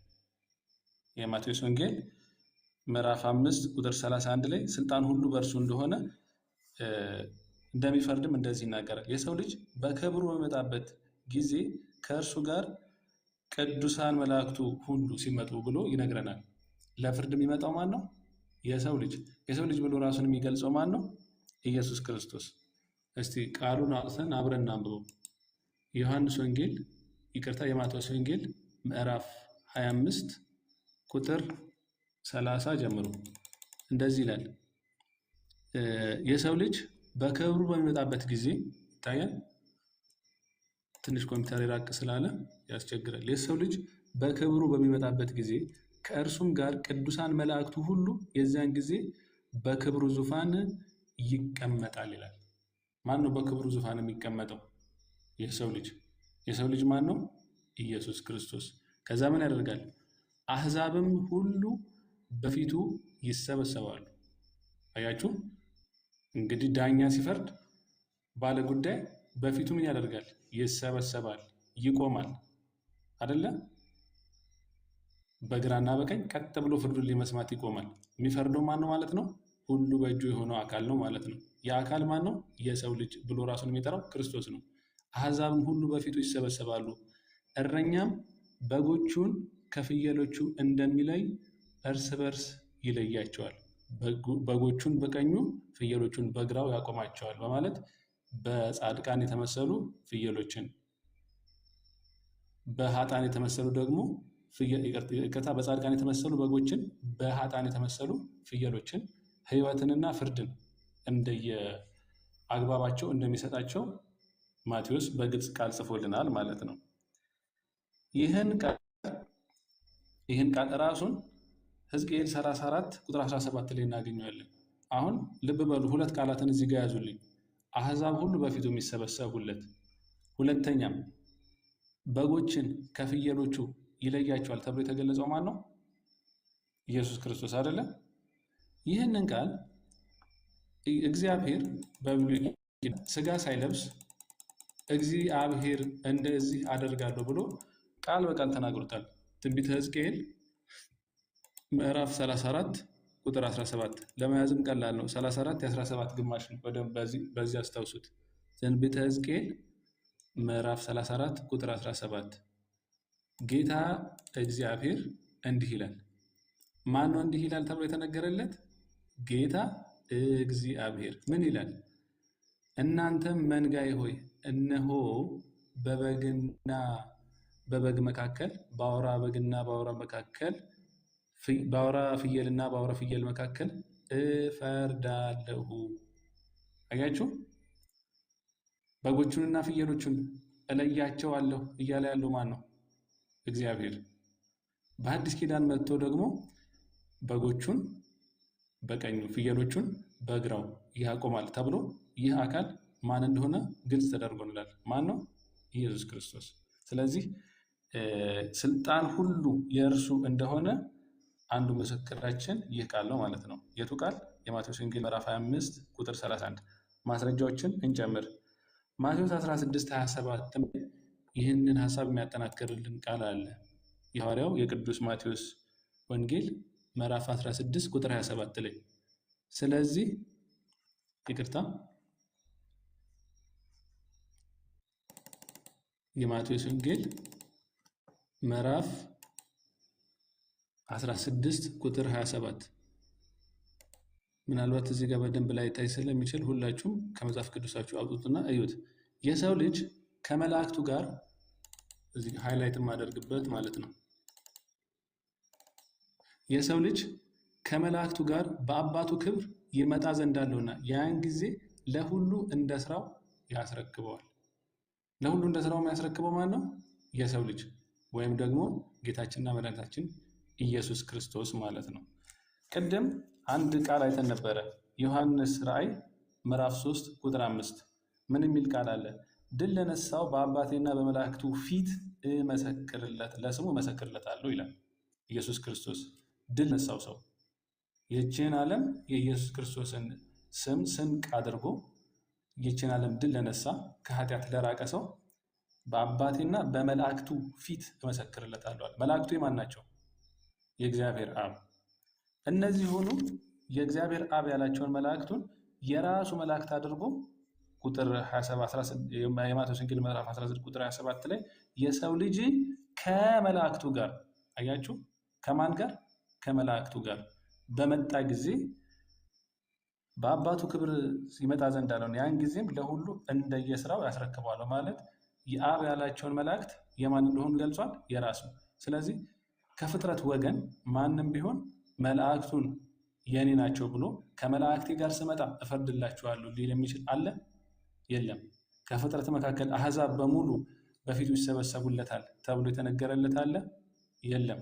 B: የማቴዎስ ወንጌል ምዕራፍ 5 ቁጥር 31 ላይ ስልጣን ሁሉ በእርሱ እንደሆነ እንደሚፈርድም እንደዚህ ይናገራል። የሰው ልጅ በክብሩ በሚመጣበት ጊዜ ከእርሱ ጋር ቅዱሳን መላእክቱ ሁሉ ሲመጡ ብሎ ይነግረናል። ለፍርድ የሚመጣው ማን ነው? የሰው ልጅ። የሰው ልጅ ብሎ ራሱን የሚገልጸው ማን ነው? ኢየሱስ ክርስቶስ። እስቲ ቃሉን አውጥተን አብረን እናንብበው። ዮሐንስ ወንጌል የማቴዎስ ወንጌል ምዕራፍ 25 ቁጥር 30 ጀምሮ እንደዚህ ይላል። የሰው ልጅ በክብሩ በሚመጣበት ጊዜ ይታያል። ትንሽ ኮምፒውተር ይራቅ ስላለ ያስቸግራል። የሰው ልጅ በክብሩ በሚመጣበት ጊዜ ከእርሱም ጋር ቅዱሳን መላእክቱ ሁሉ የዚያን ጊዜ በክብሩ ዙፋን ይቀመጣል ይላል። ማን ነው በክብሩ ዙፋን የሚቀመጠው? የሰው ልጅ። የሰው ልጅ ማን ነው? ኢየሱስ ክርስቶስ። ከዛ ምን ያደርጋል? አሕዛብም ሁሉ በፊቱ ይሰበሰባሉ። አያችሁ እንግዲህ ዳኛ ሲፈርድ ባለ ጉዳይ በፊቱ ምን ያደርጋል? ይሰበሰባል፣ ይቆማል አይደለ? በግራና በቀኝ ቀጥ ብሎ ፍርዱን ሊመስማት ይቆማል። የሚፈርደው ማን ነው ማለት ነው? ሁሉ በእጁ የሆነው አካል ነው ማለት ነው። የአካል ማን ነው? የሰው ልጅ ብሎ ራሱን የሚጠራው ክርስቶስ ነው። አሕዛብም ሁሉ በፊቱ ይሰበሰባሉ። እረኛም በጎቹን ከፍየሎቹ እንደሚለይ እርስ በርስ ይለያቸዋል። በጎቹን በቀኙ ፍየሎቹን በግራው ያቆማቸዋል በማለት በጻድቃን የተመሰሉ ፍየሎችን፣ በኃጥአን የተመሰሉ ደግሞ በጻድቃን የተመሰሉ በጎችን፣ በኃጥአን የተመሰሉ ፍየሎችን ሕይወትንና ፍርድን እንደየ አግባባቸው እንደሚሰጣቸው ማቴዎስ በግልጽ ቃል ጽፎልናል ማለት ነው። ይህን ቃል ራሱን ሕዝቅኤል 34 ቁጥር 17 ላይ እናገኘዋለን። አሁን ልብ በሉ፣ ሁለት ቃላትን እዚህ ጋር ያዙልኝ። አሕዛብ ሁሉ በፊቱ የሚሰበሰቡለት፣ ሁለተኛም በጎችን ከፍየሎቹ ይለያቸዋል ተብሎ የተገለጸው ማን ነው? ኢየሱስ ክርስቶስ አይደለም? ይህንን ቃል እግዚአብሔር በብሉይ ሥጋ ሳይለብስ እግዚአብሔር እንደዚህ አደርጋለሁ ብሎ ቃል በቃል ተናግሮታል። ትንቢተ ሕዝቅኤል ምዕራፍ 34 ቁጥር 17 ለመያዝም ቀላል ነው። 34 የ17 ግማሽ ነው። በዚህ አስታውሱት። ትንቢተ ሕዝቅኤል ምዕራፍ 34 ቁጥር 17 ጌታ እግዚአብሔር እንዲህ ይላል። ማን ነው እንዲህ ይላል ተብሎ የተነገረለት? ጌታ እግዚአብሔር ምን ይላል? እናንተም መንጋዬ ሆይ እነሆ በበግና በበግ መካከል፣ በአውራ በግና በአውራ መካከል፣ በአውራ ፍየልና በአውራ ፍየል መካከል እፈርዳለሁ። አያችሁ፣ በጎቹንና ፍየሎቹን እለያቸዋለሁ እያለ ያለው ማን ነው? እግዚአብሔር። በአዲስ ኪዳን መጥቶ ደግሞ በጎቹን በቀኙ ፍየሎቹን በግራው ያቆማል ተብሎ ይህ አካል ማን እንደሆነ ግልጽ ተደርጎልናል። ማን ነው? ኢየሱስ ክርስቶስ። ስለዚህ ስልጣን ሁሉ የእርሱ እንደሆነ አንዱ ምስክራችን ይህ ቃል ነው ማለት ነው። የቱ ቃል? የማቴዎስ ወንጌል ምዕራፍ 25 ቁጥር 31። ማስረጃዎችን እንጨምር። ማቴዎስ 16:27 ይህንን ሀሳብ የሚያጠናክርልን ቃል አለ። የሐዋርያው የቅዱስ ማቴዎስ ወንጌል ምዕራፍ 16 ቁጥር 27 ላይ ስለዚህ የማቴዎስ ወንጌል ምዕራፍ 16 ቁጥር 27 ምናልባት እዚህ ጋር በደንብ ላይ ታይ ስለሚችል ሁላችሁም ከመጽሐፍ ቅዱሳችሁ አውጡትና እዩት። የሰው ልጅ ከመላእክቱ ጋር እዚህ ሃይላይት ማደርግበት ማለት ነው። የሰው ልጅ ከመላእክቱ ጋር በአባቱ ክብር ይመጣ ዘንድ አለውና ያን ጊዜ ለሁሉ እንደ ስራው ያስረክበዋል። ለሁሉ እንደ ስራው የሚያስረክበው ማን ነው? የሰው ልጅ ወይም ደግሞ ጌታችንና መድኃኒታችን ኢየሱስ ክርስቶስ ማለት ነው። ቅድም አንድ ቃል አይተን ነበረ። ዮሐንስ ራእይ ምዕራፍ 3 ቁጥር 5 ምን የሚል ቃል አለ? ድል ለነሳው በአባቴና በመላእክቱ ፊት ለስሙ እመሰክርለታለሁ ይላል። ኢየሱስ ክርስቶስ ድል ነሳው ሰው ይህችን ዓለም የኢየሱስ ክርስቶስን ስም ስንቅ አድርጎ ይህችን ዓለም ድል ለነሳ ከኃጢአት ለራቀ ሰው በአባቴና በመላእክቱ ፊት እመሰክርለታለሁ። መላእክቱ የማን ናቸው? የእግዚአብሔር አብ። እነዚህ ሆኑ የእግዚአብሔር አብ ያላቸውን መላእክቱን የራሱ መላእክት አድርጎ ቁጥር 27 የማቴዎስ ወንጌል ምዕራፍ 16 ቁጥር 27 ላይ የሰው ልጅ ከመላእክቱ ጋር አያችሁ፣ ከማን ጋር? ከመላእክቱ ጋር በመጣ ጊዜ በአባቱ ክብር ይመጣ ዘንድ አለው። ያን ጊዜም ለሁሉ እንደየስራው ያስረክበዋል ማለት የአብ ያላቸውን መላእክት የማን እንደሆኑ ገልጿል፣ የራሱ። ስለዚህ ከፍጥረት ወገን ማንም ቢሆን መላእክቱን የኔ ናቸው ብሎ ከመላእክቴ ጋር ስመጣ እፈርድላችኋለሁ ሊል የሚችል አለ? የለም። ከፍጥረት መካከል አህዛብ በሙሉ በፊቱ ይሰበሰቡለታል ተብሎ የተነገረለት አለ? የለም።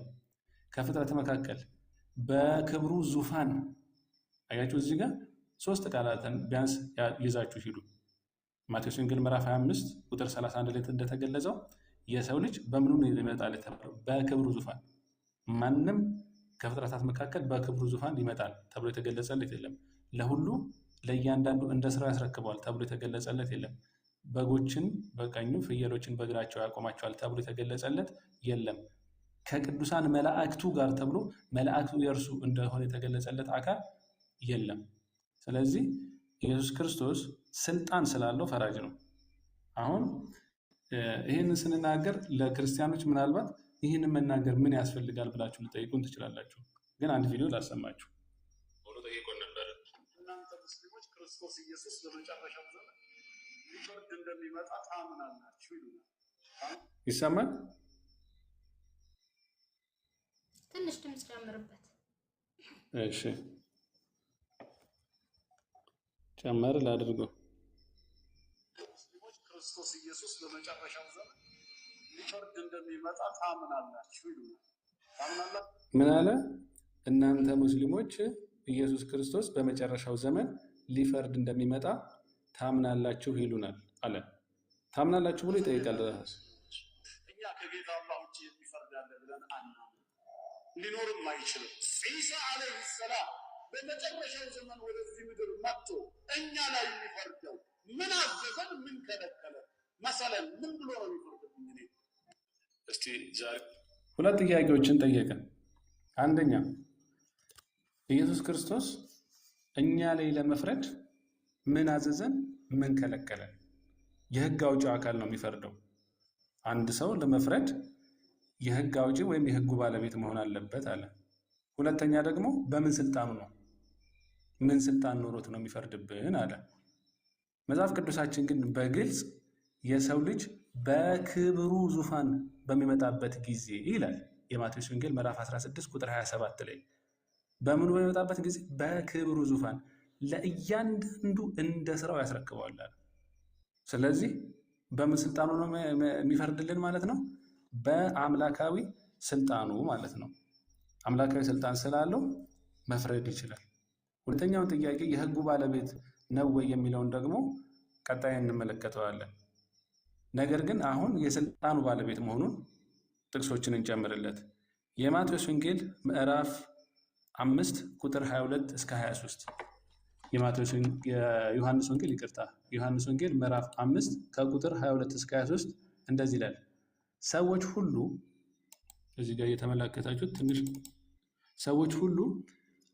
B: ከፍጥረት መካከል በክብሩ ዙፋን አያችሁ፣ እዚህ ጋር 3 ቃላትን ቢያንስ ይዛችሁ ሂዱ። ማቴዎስ ወንጌል ምዕራፍ 25 ቁጥር 31 ላይ እንደተገለጸው የሰው ልጅ በምኑ ይመጣል ተብሎ በክብሩ ዙፋን። ማንም ከፍጥረታት መካከል በክብሩ ዙፋን ይመጣል ተብሎ የተገለጸለት የለም። ለሁሉ ለእያንዳንዱ እንደ ስራው ያስረክበዋል ተብሎ የተገለጸለት የለም። በጎችን በቀኙ ፍየሎችን በግራቸው ያቆማቸዋል ተብሎ የተገለጸለት የለም። ከቅዱሳን መላእክቱ ጋር ተብሎ መላእክቱ የእርሱ እንደሆነ የተገለጸለት አካል የለም። ስለዚህ ኢየሱስ ክርስቶስ ስልጣን ስላለው ፈራጅ ነው። አሁን ይህንን ስንናገር ለክርስቲያኖች ምናልባት ይህንን መናገር ምን ያስፈልጋል ብላችሁ ልጠይቁን ትችላላችሁ። ግን አንድ ቪዲዮ ላሰማችሁ። ሆኖ ጠይቆን ነበር።
C: እናንተ ሙስሊሞች ክርስቶስ ኢየሱስ በመጨረሻው ዘመን ሊፈርድ እንደሚመጣ ታምናላችሁ ይሉናል።
B: ይሰማል?
A: ትንሽ ድምጽ ጨምርበት።
B: እሺ ጨመር ላድርገው።
C: ሙስሊሞች ክርስቶስ ኢየሱስ በመጨረሻው ዘመን ሊፈርድ እንደሚመጣ ታምናላችሁ ይሉናል። ታምናላችሁ?
B: ምን አለ? እናንተ ሙስሊሞች ኢየሱስ ክርስቶስ በመጨረሻው ዘመን ሊፈርድ እንደሚመጣ ታምናላችሁ ይሉናል አለ። ታምናላችሁ ብሎ ይጠይቃል።
C: እኛ ከጌታ አላህ ውጭ የሚፈርድ አለ ብለን አናምንም፣ ሊኖርም አይችልም። ዒሳ ዓለይሂ ሰላም በመጨረሻው ዘመን ወደዚህ ምድር መጥቶ እኛ ላይ የሚፈርደው ምን አዘዘን? ምን ከለከለ? መሰለን ምን ብሎ ነው የሚፈርድብኝ?
B: እስቲ ዛሬ 2 ጥያቄዎችን ጠየቀን። አንደኛ ኢየሱስ ክርስቶስ እኛ ላይ ለመፍረድ ምን አዘዘን? ምን ከለከለን? የህግ አውጪው አካል ነው የሚፈርደው። አንድ ሰው ለመፍረድ የህግ አውጪ ወይም የህጉ ባለቤት መሆን አለበት አለ። ሁለተኛ ደግሞ በምን ስልጣኑ ነው? ምን ስልጣን ኖሮት ነው የሚፈርድብን አለ። መጽሐፍ ቅዱሳችን ግን በግልጽ የሰው ልጅ በክብሩ ዙፋን በሚመጣበት ጊዜ ይላል። የማቴዎስ ወንጌል ምዕራፍ 16 ቁጥር 27 ላይ በምኑ በሚመጣበት ጊዜ? በክብሩ ዙፋን ለእያንዳንዱ እንደ ስራው ያስረክበዋል። ስለዚህ በምን ስልጣኑ ነው የሚፈርድልን ማለት ነው? በአምላካዊ ስልጣኑ ማለት ነው። አምላካዊ ስልጣን ስላለው መፍረድ ይችላል። ሁለተኛውን ጥያቄ የህጉ ባለቤት ነው ወይ የሚለውን ደግሞ ቀጣይ እንመለከተዋለን። ነገር ግን አሁን የስልጣኑ ባለቤት መሆኑን ጥቅሶችን እንጨምርለት። የማቴዎስ ወንጌል ምዕራፍ 5 ቁጥር 22 እስከ 23 የዮሐንስ ወንጌል የዮሐንስ ወንጌል ምዕራፍ 5 ከቁጥር 22 እስከ 23 እንደዚህ ይላል። ሰዎች ሁሉ እዚህ ጋር እየተመለከታችሁት ትንሽ ሰዎች ሁሉ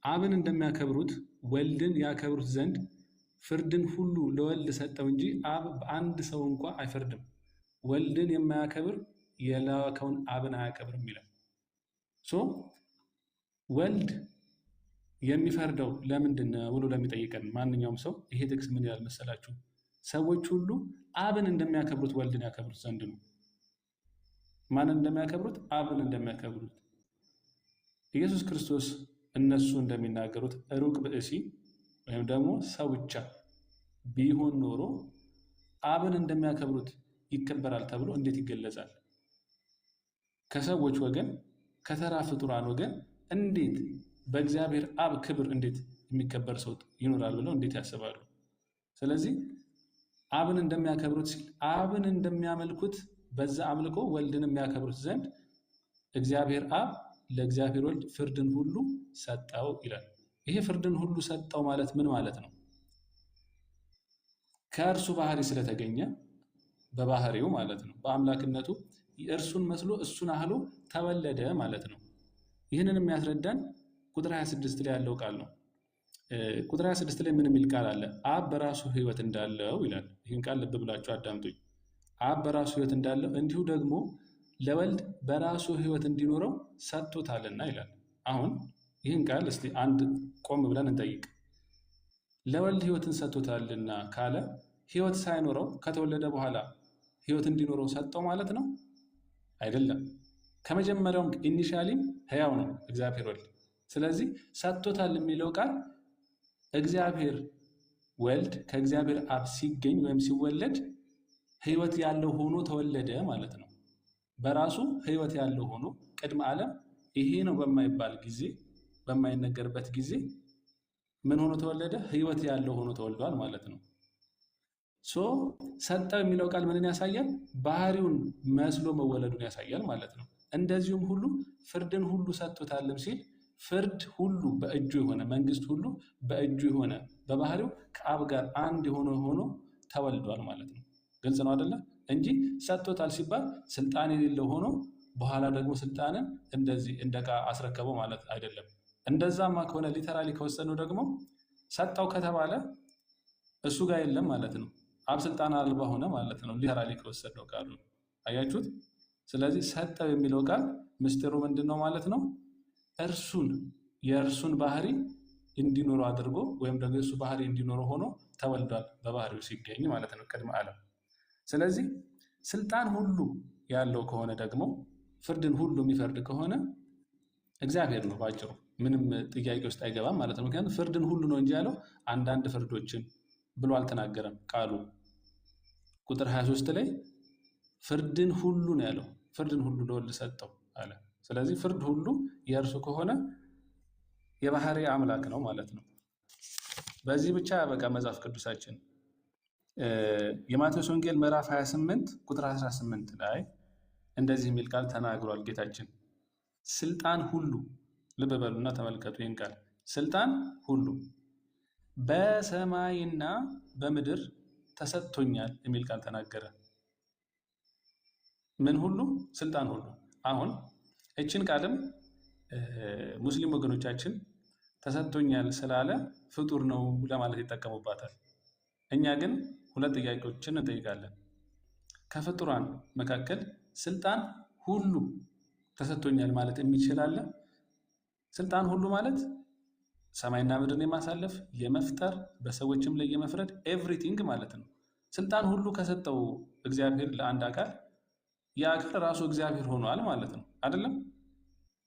B: አብን እንደሚያከብሩት ወልድን ያከብሩት ዘንድ ፍርድን ሁሉ ለወልድ ሰጠው እንጂ አብ በአንድ ሰው እንኳ አይፈርድም። ወልድን የማያከብር የላከውን አብን አያከብርም ይላል። ወልድ የሚፈርደው ለምንድን ነው ብሎ ለሚጠይቀን ማንኛውም ሰው ይሄ ጥቅስ ምን ያህል መሰላችሁ? ሰዎች ሁሉ አብን እንደሚያከብሩት ወልድን ያከብሩት ዘንድ ነው። ማንን እንደሚያከብሩት? አብን እንደሚያከብሩት። ኢየሱስ ክርስቶስ እነሱ እንደሚናገሩት ሩቅ ብእሲ ወይም ደግሞ ሰው ብቻ ቢሆን ኖሮ አብን እንደሚያከብሩት ይከበራል ተብሎ እንዴት ይገለጻል? ከሰዎች ወገን ከተራ ፍጡራን ወገን እንዴት በእግዚአብሔር አብ ክብር እንዴት የሚከበር ሰው ይኖራል ብለው እንዴት ያስባሉ? ስለዚህ አብን እንደሚያከብሩት ሲል አብን እንደሚያመልኩት በዛ አምልኮ ወልድን የሚያከብሩት ዘንድ እግዚአብሔር አብ ለእግዚአብሔር ወልድ ፍርድን ሁሉ ሰጠው ይላል። ይሄ ፍርድን ሁሉ ሰጠው ማለት ምን ማለት ነው? ከእርሱ ባህሪ ስለተገኘ በባህሪው ማለት ነው። በአምላክነቱ እርሱን መስሎ እሱን አህሎ ተወለደ ማለት ነው። ይህንን የሚያስረዳን ቁጥር 26 ላይ ያለው ቃል ነው። ቁጥር 26 ላይ ምን የሚል ቃል አለ? አብ በራሱ ሕይወት እንዳለው ይላል። ይህን ቃል ልብ ብላችሁ አዳምጡኝ። አብ በራሱ ሕይወት እንዳለው እንዲሁ ደግሞ ለወልድ በራሱ ሕይወት እንዲኖረው ሰጥቶታልና ይላል። አሁን ይህን ቃል እስቲ አንድ ቆም ብለን እንጠይቅ። ለወልድ ሕይወትን ሰጥቶታልና ካለ ሕይወት ሳይኖረው ከተወለደ በኋላ ሕይወት እንዲኖረው ሰጠው ማለት ነው? አይደለም። ከመጀመሪያውም ኢኒሻሊም ሕያው ነው እግዚአብሔር ወልድ። ስለዚህ ሰጥቶታል የሚለው ቃል እግዚአብሔር ወልድ ከእግዚአብሔር አብ ሲገኝ ወይም ሲወለድ ሕይወት ያለው ሆኖ ተወለደ ማለት ነው። በራሱ ሕይወት ያለው ሆኖ ቅድመ ዓለም ይሄ ነው በማይባል ጊዜ፣ በማይነገርበት ጊዜ ምን ሆኖ ተወለደ? ሕይወት ያለው ሆኖ ተወልዷል ማለት ነው። ሰጠው የሚለው ቃል ምንን ያሳያል? ባህሪውን መስሎ መወለዱን ያሳያል ማለት ነው። እንደዚሁም ሁሉ ፍርድን ሁሉ ሰጥቶታልም ሲል ፍርድ ሁሉ በእጁ የሆነ መንግስት ሁሉ በእጁ የሆነ በባህሪው ከአብ ጋር አንድ የሆነ ሆኖ ተወልዷል ማለት ነው። ግልጽ ነው አይደለ? እንጂ ሰጥቶታል ሲባል ስልጣን የሌለው ሆኖ በኋላ ደግሞ ስልጣንን እንደዚህ እንደ ዕቃ አስረከበው ማለት አይደለም። እንደዛማ ከሆነ ሊተራሊ ከወሰነው ደግሞ ሰጠው ከተባለ እሱ ጋር የለም ማለት ነው። አብ ስልጣን አልባ ሆነ ማለት ነው፣ ሊተራሊ ከወሰነው ቃሉ። አያችሁት? ስለዚህ ሰጠው የሚለው ቃል ምስጢሩ ምንድን ነው ማለት ነው? የእርሱን ባህሪ እንዲኖረው አድርጎ ወይም ደግሞ የእሱ ባህሪ እንዲኖረው ሆኖ ተወልዷል በባህሪው ሲገኝ ማለት ነው ቅድመ ዓለም። ስለዚህ ስልጣን ሁሉ ያለው ከሆነ ደግሞ ፍርድን ሁሉ የሚፈርድ ከሆነ እግዚአብሔር ነው ባጭሩ። ምንም ጥያቄ ውስጥ አይገባም ማለት ነው። ምክንያቱም ፍርድን ሁሉ ነው እንጂ ያለው አንዳንድ ፍርዶችን ብሎ አልተናገረም ቃሉ። ቁጥር 23 ላይ ፍርድን ሁሉ ነው ያለው። ፍርድን ሁሉ ለወልድ ሰጠው አለ። ስለዚህ ፍርድ ሁሉ የእርሱ ከሆነ የባህሪ አምላክ ነው ማለት ነው። በዚህ ብቻ በቃ መጽሐፍ ቅዱሳችን የማቴዎስ ወንጌል ምዕራፍ 28 ቁጥር 18 ላይ እንደዚህ የሚል ቃል ተናግሯል ጌታችን። ስልጣን ሁሉ፣ ልብ በሉና ተመልከቱ ይህን ቃል፣ ስልጣን ሁሉ በሰማይና በምድር ተሰጥቶኛል የሚል ቃል ተናገረ። ምን ሁሉ? ስልጣን ሁሉ። አሁን እችን ቃልም ሙስሊም ወገኖቻችን ተሰጥቶኛል ስላለ ፍጡር ነው ለማለት ይጠቀሙባታል። እኛ ግን ሁለት ጥያቄዎችን እንጠይቃለን። ከፍጡራን መካከል ስልጣን ሁሉ ተሰጥቶኛል ማለት የሚችል አለ? ስልጣን ሁሉ ማለት ሰማይና ምድርን የማሳለፍ የመፍጠር፣ በሰዎችም ላይ የመፍረድ ኤቭሪቲንግ ማለት ነው። ስልጣን ሁሉ ከሰጠው እግዚአብሔር ለአንድ አካል ያ አካል ራሱ እግዚአብሔር ሆኗል ማለት ነው አይደለም?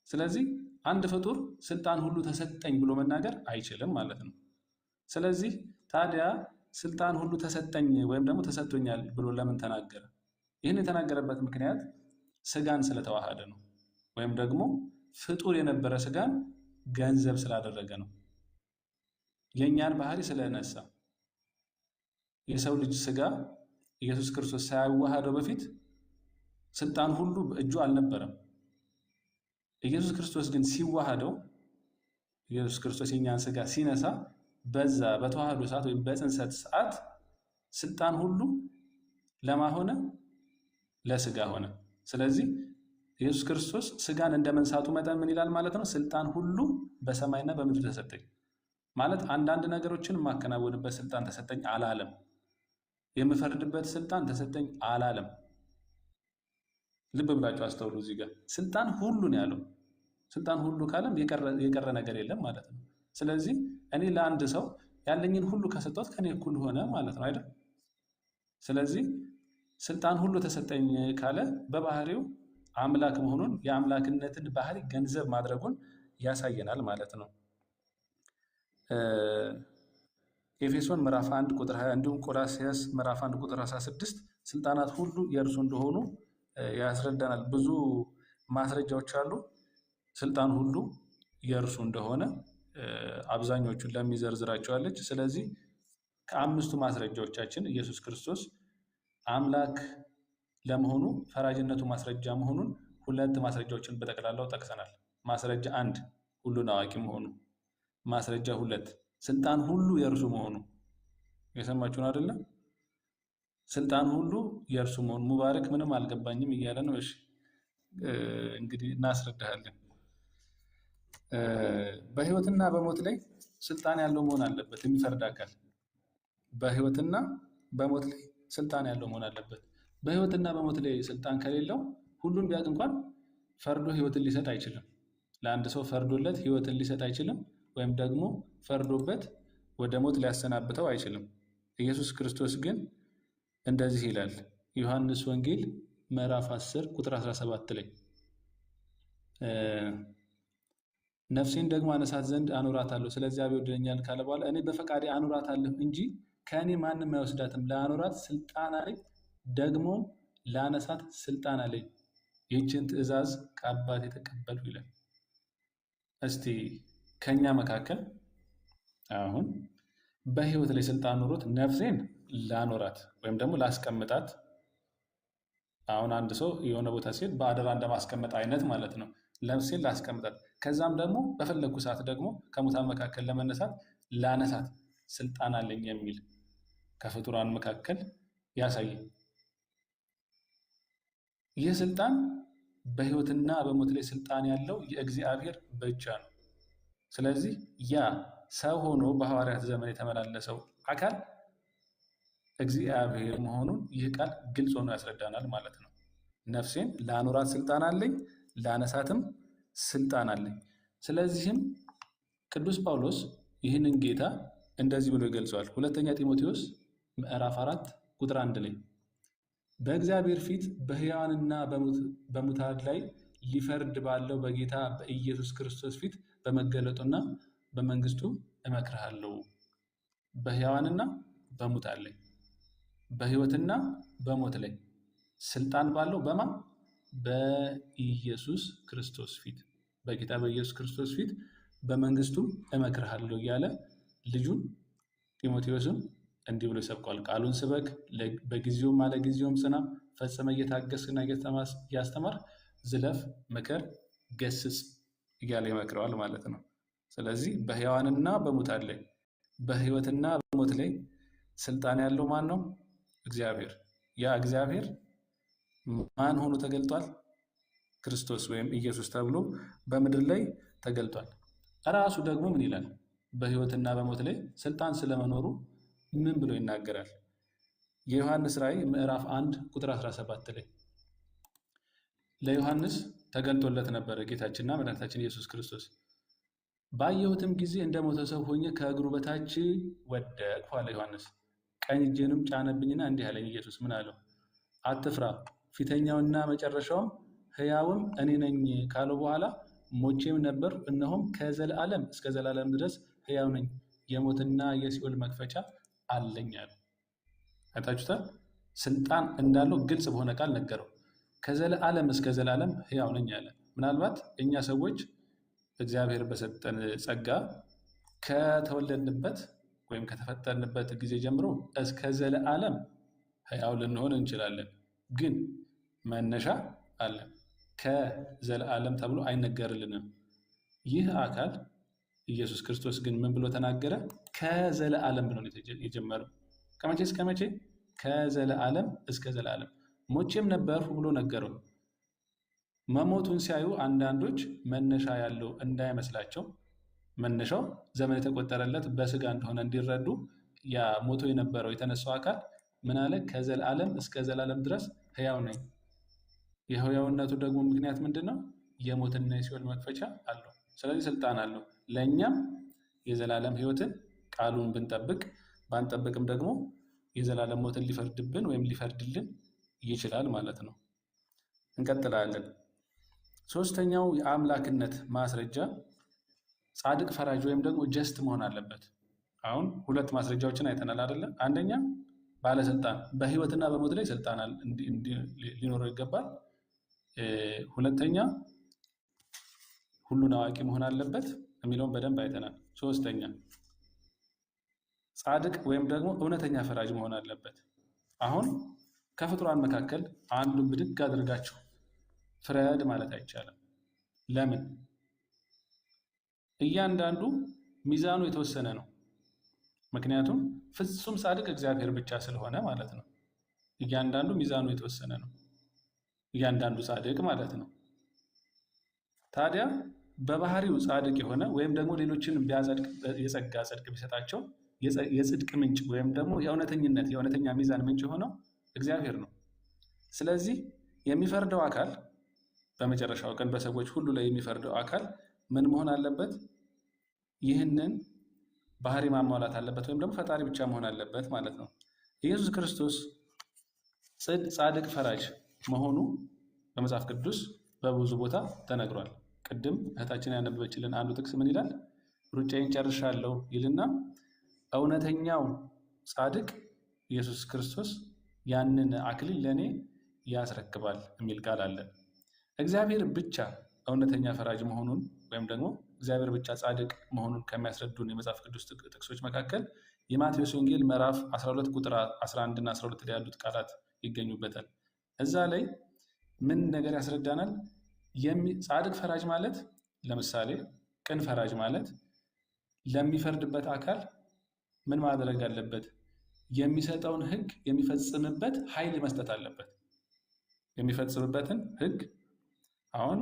B: ስለዚህ አንድ ፍጡር ስልጣን ሁሉ ተሰጠኝ ብሎ መናገር አይችልም ማለት ነው። ስለዚህ ታዲያ ስልጣን ሁሉ ተሰጠኝ ወይም ደግሞ ተሰጥቶኛል ብሎ ለምን ተናገረ? ይህን የተናገረበት ምክንያት ስጋን ስለተዋሃደ ነው። ወይም ደግሞ ፍጡር የነበረ ስጋን ገንዘብ ስላደረገ ነው። የእኛን ባህሪ ስለነሳ። የሰው ልጅ ስጋ ኢየሱስ ክርስቶስ ሳያዋሃደው በፊት ስልጣን ሁሉ በእጁ አልነበረም። ኢየሱስ ክርስቶስ ግን ሲዋሃደው፣ ኢየሱስ ክርስቶስ የእኛን ስጋ ሲነሳ በዛ በተዋህዶ ሰዓት ወይም በጽንሰት ሰዓት ስልጣን ሁሉ ለማሆነ ለስጋ ሆነ። ስለዚህ ኢየሱስ ክርስቶስ ስጋን እንደ መንሳቱ መጠን ምን ይላል ማለት ነው? ስልጣን ሁሉ በሰማይና በምድር ተሰጠኝ ማለት አንዳንድ ነገሮችን የማከናወንበት ስልጣን ተሰጠኝ አላለም። የምፈርድበት ስልጣን ተሰጠኝ አላለም። ልብ ብላችሁ አስተውሉ። እዚህ ጋር ስልጣን ሁሉ ነው ያለው። ስልጣን ሁሉ ካለም የቀረ ነገር የለም ማለት ነው። ስለዚህ እኔ ለአንድ ሰው ያለኝን ሁሉ ከሰጠሁት ከኔ እኩል ሆነ ማለት ነው አይደል? ስለዚህ ስልጣን ሁሉ ተሰጠኝ ካለ በባህሪው አምላክ መሆኑን የአምላክነትን ባህሪ ገንዘብ ማድረጉን ያሳየናል ማለት ነው። ኤፌሶን ምዕራፍ 1 ቁጥር 20 እንዲሁም ቆላስይስ ምዕራፍ 1 ቁጥር 16 ስልጣናት ሁሉ የእርሱ እንደሆኑ ያስረዳናል። ብዙ ማስረጃዎች አሉ ስልጣን ሁሉ የእርሱ እንደሆነ አብዛኞቹን ለሚዘርዝራቸዋለች። ስለዚህ ከአምስቱ ማስረጃዎቻችን ኢየሱስ ክርስቶስ አምላክ ለመሆኑ ፈራጅነቱ ማስረጃ መሆኑን ሁለት ማስረጃዎችን በጠቅላላው ጠቅሰናል። ማስረጃ 1 ሁሉን አዋቂ መሆኑ፣ ማስረጃ 2 ስልጣን ሁሉ የእርሱ መሆኑ። የሰማችሁን አይደለም? ስልጣን ሁሉ የእርሱ መሆኑ። ሙባረክ ምንም አልገባኝም እያለ ነው። እሺ እንግዲህ እናስረዳሃለን። በህይወትና በሞት ላይ ስልጣን ያለው መሆን አለበት። የሚፈርድ አካል በህይወትና በሞት ላይ ስልጣን ያለው መሆን አለበት። በህይወትና በሞት ላይ ስልጣን ከሌለው ሁሉን ቢያውቅ እንኳን ፈርዶ ህይወትን ሊሰጥ አይችልም። ለአንድ ሰው ፈርዶለት ህይወትን ሊሰጥ አይችልም፣ ወይም ደግሞ ፈርዶበት ወደ ሞት ሊያሰናብተው አይችልም። ኢየሱስ ክርስቶስ ግን እንደዚህ ይላል። ዮሐንስ ወንጌል ምዕራፍ 10 ቁጥር 17 ላይ ነፍሴን ደግሞ አነሳት ዘንድ አኖራታለሁ፣ ስለዚህ አብ ይወደኛል ካለ በኋላ እኔ በፈቃዴ አኖራታለሁ እንጂ ከእኔ ማንም አይወስዳትም። ለአኖራት ስልጣን አለኝ፣ ደግሞ ላነሳት ስልጣን አለኝ። ይህችን ትእዛዝ ከአባቴ ተቀበልኩ ይላል። እስቲ ከኛ መካከል አሁን በህይወት ላይ ስልጣን ኖሮት ነፍሴን ላኖራት ወይም ደግሞ ላስቀምጣት፣ አሁን አንድ ሰው የሆነ ቦታ ሲሄድ በአደራ እንደማስቀመጥ አይነት ማለት ነው። ነፍሴን ላስቀምጣት፣ ከዛም ደግሞ በፈለግኩ ሰዓት ደግሞ ከሙታን መካከል ለመነሳት ላነሳት ስልጣን አለኝ የሚል ከፍጡራን መካከል ያሳይ። ይህ ስልጣን በህይወትና በሞት ላይ ስልጣን ያለው የእግዚአብሔር ብቻ ነው። ስለዚህ ያ ሰው ሆኖ በሐዋርያት ዘመን የተመላለሰው አካል እግዚአብሔር መሆኑን ይህ ቃል ግልጽ ሆኖ ያስረዳናል ማለት ነው። ነፍሴን ለአኖራት ስልጣን አለኝ፣ ላነሳትም ስልጣን አለኝ። ስለዚህም ቅዱስ ጳውሎስ ይህንን ጌታ እንደዚህ ብሎ ይገልጸዋል። ሁለተኛ ጢሞቴዎስ ምዕራፍ 4 ቁጥር 1 ላይ በእግዚአብሔር ፊት በሕያዋንና በሙታን ላይ ሊፈርድ ባለው በጌታ በኢየሱስ ክርስቶስ ፊት በመገለጡና በመንግስቱ እመክርሃለሁ። በሕያዋንና በሙታን ላይ በህይወትና በሞት ላይ ስልጣን ባለው በማ በኢየሱስ ክርስቶስ ፊት በጌታ በኢየሱስ ክርስቶስ ፊት በመንግስቱ እመክርሃለሁ እያለ ልጁን ጢሞቴዎስም እንዲህ ብሎ ይሰብከዋል። ቃሉን ስበክ፣ በጊዜውም አለ ጊዜውም ጽና፣ ፈጽመ እየታገስክና እያስተማር ዝለፍ፣ ምከር፣ ገስጽ እያለ ይመክረዋል ማለት ነው። ስለዚህ በሕያዋንና በሙታን ላይ በህይወትና በሞት ላይ ስልጣን ያለው ማን ነው? እግዚአብሔር። ያ እግዚአብሔር ማን ሆኖ ተገልጧል? ክርስቶስ ወይም ኢየሱስ ተብሎ በምድር ላይ ተገልጧል። እራሱ ደግሞ ምን ይላል? በህይወትና በሞት ላይ ስልጣን ስለመኖሩ ምን ብሎ ይናገራል? የዮሐንስ ራእይ ምዕራፍ 1 ቁጥር 17 ላይ ለዮሐንስ ተገልጦለት ነበረ ጌታችንና መድኃኒታችን ኢየሱስ ክርስቶስ። ባየሁትም ጊዜ እንደ ሞተ ሰው ሆኜ ከእግሩ በታች ወደቅሁ አለ ዮሐንስ። ቀኝ እጄንም ጫነብኝና እንዲህ አለኝ። ኢየሱስ ምን አለው? አትፍራ፣ ፊተኛውና መጨረሻውም ሕያውም እኔ ነኝ ካለው በኋላ ሞቼም ነበር፣ እነሆም ከዘላለም እስከ ዘላለም ድረስ ሕያው ነኝ፣ የሞትና የሲኦል መክፈቻ አለኝ አለ። አይታችሁታል? ስልጣን እንዳለው ግልጽ በሆነ ቃል ነገረው። ከዘላለም እስከ ዘላለም ሕያው ነኝ አለ። ምናልባት እኛ ሰዎች እግዚአብሔር በሰጠን ጸጋ ከተወለድንበት ወይም ከተፈጠርንበት ጊዜ ጀምሮ እስከ ዘላለም ሕያው ልንሆን እንችላለን። ግን መነሻ አለ። ከዘላለም ተብሎ አይነገርልንም። ይህ አካል ኢየሱስ ክርስቶስ ግን ምን ብሎ ተናገረ? ከዘላለም ብሎ ነው የጀመረው። ከመቼ እስከ መቼ? ከዘላለም እስከ ዘላለም። ሞቼም ነበርሁ ብሎ ነገረው። መሞቱን ሲያዩ አንዳንዶች መነሻ ያለው እንዳይመስላቸው መነሻው ዘመን የተቆጠረለት በስጋ እንደሆነ እንዲረዱ ያ ሞቶ የነበረው የተነሳው አካል ምን አለ? ከዘላለም እስከ ዘላለም ድረስ ሕያው ነኝ። የሕያውነቱ ደግሞ ምክንያት ምንድን ነው? የሞትና የሲኦል መክፈቻ አለው። ስለዚህ ስልጣን አለው። ለእኛም የዘላለም ሕይወትን ቃሉን ብንጠብቅ ባንጠብቅም ደግሞ የዘላለም ሞትን ሊፈርድብን ወይም ሊፈርድልን ይችላል ማለት ነው። እንቀጥላለን። ሶስተኛው የአምላክነት ማስረጃ ጻድቅ ፈራጅ ወይም ደግሞ ጀስት መሆን አለበት። አሁን ሁለት ማስረጃዎችን አይተናል አይደለ? አንደኛ ባለስልጣን በህይወትና በሞት ላይ ስልጣን ሊኖረው ይገባል። ሁለተኛ ሁሉን አዋቂ መሆን አለበት የሚለውን በደንብ አይተናል። ሶስተኛ ጻድቅ ወይም ደግሞ እውነተኛ ፈራጅ መሆን አለበት። አሁን ከፍጡራን መካከል አንዱን ብድግ አድርጋችሁ ፍረድ ማለት አይቻልም። ለምን? እያንዳንዱ ሚዛኑ የተወሰነ ነው። ምክንያቱም ፍጹም ጻድቅ እግዚአብሔር ብቻ ስለሆነ ማለት ነው። እያንዳንዱ ሚዛኑ የተወሰነ ነው። እያንዳንዱ ጻድቅ ማለት ነው። ታዲያ በባህሪው ጻድቅ የሆነ ወይም ደግሞ ሌሎችን ቢያጸድቅ የጸጋ ጽድቅ ቢሰጣቸው የጽድቅ ምንጭ ወይም ደግሞ የእውነተኛ ሚዛን ምንጭ የሆነው እግዚአብሔር ነው። ስለዚህ የሚፈርደው አካል በመጨረሻው ቀን በሰዎች ሁሉ ላይ የሚፈርደው አካል ምን መሆን አለበት? ይህንን ባህሪ ማሟላት አለበት፣ ወይም ደግሞ ፈጣሪ ብቻ መሆን አለበት ማለት ነው። ኢየሱስ ክርስቶስ ጻድቅ ፈራጅ መሆኑ በመጽሐፍ ቅዱስ በብዙ ቦታ ተነግሯል። ቅድም እህታችን ያነበበችልን አንዱ ጥቅስ ምን ይላል? ሩጫዬን ጨርሻለሁ ይልና እውነተኛው ጻድቅ ኢየሱስ ክርስቶስ ያንን አክሊል ለእኔ ያስረክባል የሚል ቃል አለ። እግዚአብሔር ብቻ እውነተኛ ፈራጅ መሆኑን ወይም ደግሞ እግዚአብሔር ብቻ ጻድቅ መሆኑን ከሚያስረዱን የመጽሐፍ ቅዱስ ጥቅሶች መካከል የማቴዎስ ወንጌል ምዕራፍ 12 ቁጥር 11 እና 12 ላይ ያሉት ቃላት ይገኙበታል። እዛ ላይ ምን ነገር ያስረዳናል? ጻድቅ ፈራጅ ማለት ለምሳሌ ቅን ፈራጅ ማለት ለሚፈርድበት አካል ምን ማድረግ አለበት? የሚሰጠውን ሕግ የሚፈጽምበት ኃይል መስጠት አለበት። የሚፈጽምበትን ሕግ አሁን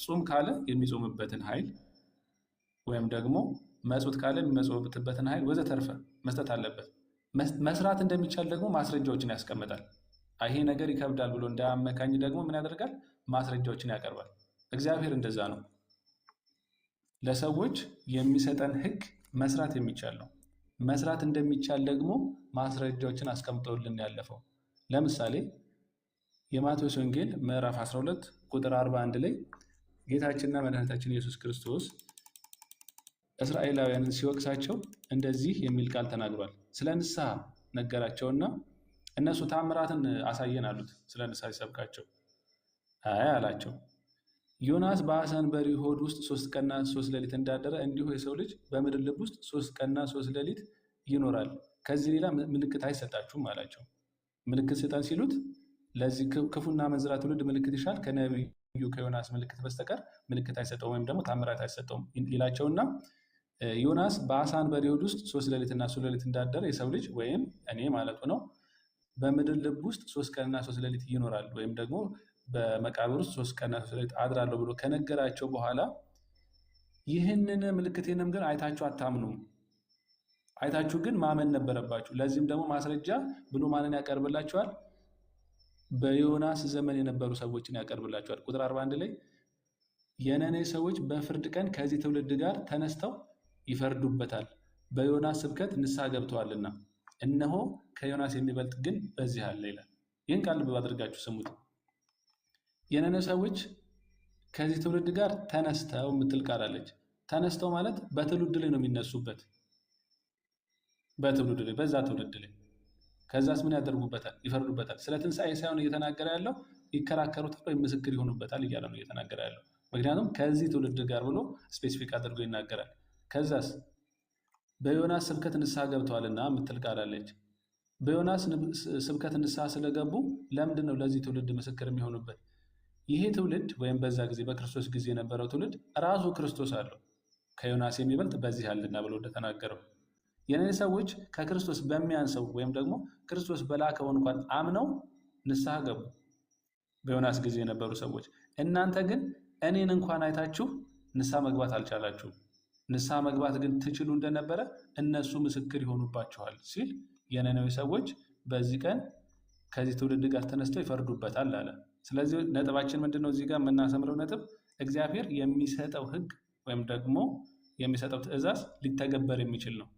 B: ጹም ካለ የሚጾምበትን ኃይል ወይም ደግሞ መጽውት ካለ የሚመጽውትበትን ኃይል ወዘተርፈ መስጠት አለበት። መስራት እንደሚቻል ደግሞ ማስረጃዎችን ያስቀምጣል። ይሄ ነገር ይከብዳል ብሎ እንዳያመካኝ ደግሞ ምን ያደርጋል? ማስረጃዎችን ያቀርባል። እግዚአብሔር እንደዛ ነው። ለሰዎች የሚሰጠን ሕግ መስራት የሚቻል ነው። መስራት እንደሚቻል ደግሞ ማስረጃዎችን አስቀምጠውልን ያለፈው። ለምሳሌ የማቴዎስ ወንጌል ምዕራፍ 12 ቁጥር 41 ላይ ጌታችንና መድኃኒታችን ኢየሱስ ክርስቶስ እስራኤላውያንን ሲወቅሳቸው እንደዚህ የሚል ቃል ተናግሯል። ስለ ንስሐ ነገራቸውና እነሱ ታምራትን አሳየን አሉት። ስለ ንስሐ ሲሰብካቸው አይ አላቸው፣ ዮናስ በአሳ አንበሪ ሆድ ውስጥ 3 ቀንና 3 ሌሊት እንዳደረ እንዲሁ የሰው ልጅ በምድር ልብ ውስጥ 3 ቀንና 3 ሌሊት ይኖራል። ከዚህ ሌላ ምልክት አይሰጣችሁም አላቸው። ምልክት ስጠን ሲሉት ለዚህ ክፉና መንዝራ ትውልድ ምልክት ይሻል፣ ከነቢዩ ከዮናስ ምልክት በስተቀር ምልክት አይሰጠውም ወይም ደግሞ ታምራት አይሰጠውም ይላቸውና ዮናስ በአሳ አንበሪ ሆድ ውስጥ 3 ሌሊትና 3 ሌሊት እንዳደረ የሰው ልጅ ወይም እኔ ማለቱ ነው በምድር ልብ ውስጥ 3 ቀንና 3 ሌሊት ይኖራል ወይም ደግሞ በመቃብር ውስጥ 3 ቀንና 3 ሌሊት አድራለሁ ብሎ ከነገራቸው በኋላ ይህንን ምልክቴንም ግን አይታችሁ አታምኑም፣ አይታችሁ ግን ማመን ነበረባችሁ። ለዚህም ደግሞ ማስረጃ ብሎ ማንን ያቀርብላቸዋል? በዮናስ ዘመን የነበሩ ሰዎችን ያቀርብላቸዋል። ቁጥር 41 ላይ የነኔ ሰዎች በፍርድ ቀን ከዚህ ትውልድ ጋር ተነስተው ይፈርዱበታል፣ በዮናስ ስብከት ንስሐ ገብተዋልና እነሆ ከዮናስ የሚበልጥ ግን በዚህ አለ ይላል። ይህን ቃል ልብ አድርጋችሁ ስሙት። የነነ ሰዎች ከዚህ ትውልድ ጋር ተነስተው የምትል ቃል አለች። ተነስተው ማለት በትውልድ ላይ ነው የሚነሱበት፣ በትውልድ ላይ በዛ ትውልድ ላይ። ከዛስ ምን ያደርጉበታል? ይፈርዱበታል። ስለ ትንሣኤ ሳይሆን እየተናገረ ያለው ይከራከሩታል ወይም ምስክር ይሆኑበታል እያለ ነው እየተናገረ ያለው። ምክንያቱም ከዚህ ትውልድ ጋር ብሎ ስፔሲፊክ አድርጎ ይናገራል። ከዛስ በዮናስ ስብከት ንስሐ ገብተዋልና የምትል ቃል አለች። በዮናስ ስብከት ንስሐ ስለገቡ ለምንድን ነው ለዚህ ትውልድ ምስክር የሚሆኑበት? ይሄ ትውልድ ወይም በዛ ጊዜ በክርስቶስ ጊዜ የነበረው ትውልድ ራሱ ክርስቶስ አለው፣ ከዮናስ የሚበልጥ በዚህ አለና ብሎ እንደተናገረው የነኔ ሰዎች ከክርስቶስ በሚያንሰው ወይም ደግሞ ክርስቶስ በላከው እንኳን አምነው ንስሐ ገቡ፣ በዮናስ ጊዜ የነበሩ ሰዎች። እናንተ ግን እኔን እንኳን አይታችሁ ንስሐ መግባት አልቻላችሁም። ንስሐ መግባት ግን ትችሉ እንደነበረ እነሱ ምስክር ይሆኑባችኋል ሲል የነነዌ ሰዎች በዚህ ቀን ከዚህ ትውልድ ጋር ተነስተው ይፈርዱበታል አለ። ስለዚህ ነጥባችን ምንድነው? እዚህ ጋር የምናሰምረው ነጥብ እግዚአብሔር የሚሰጠው ሕግ ወይም ደግሞ የሚሰጠው ትእዛዝ ሊተገበር የሚችል ነው።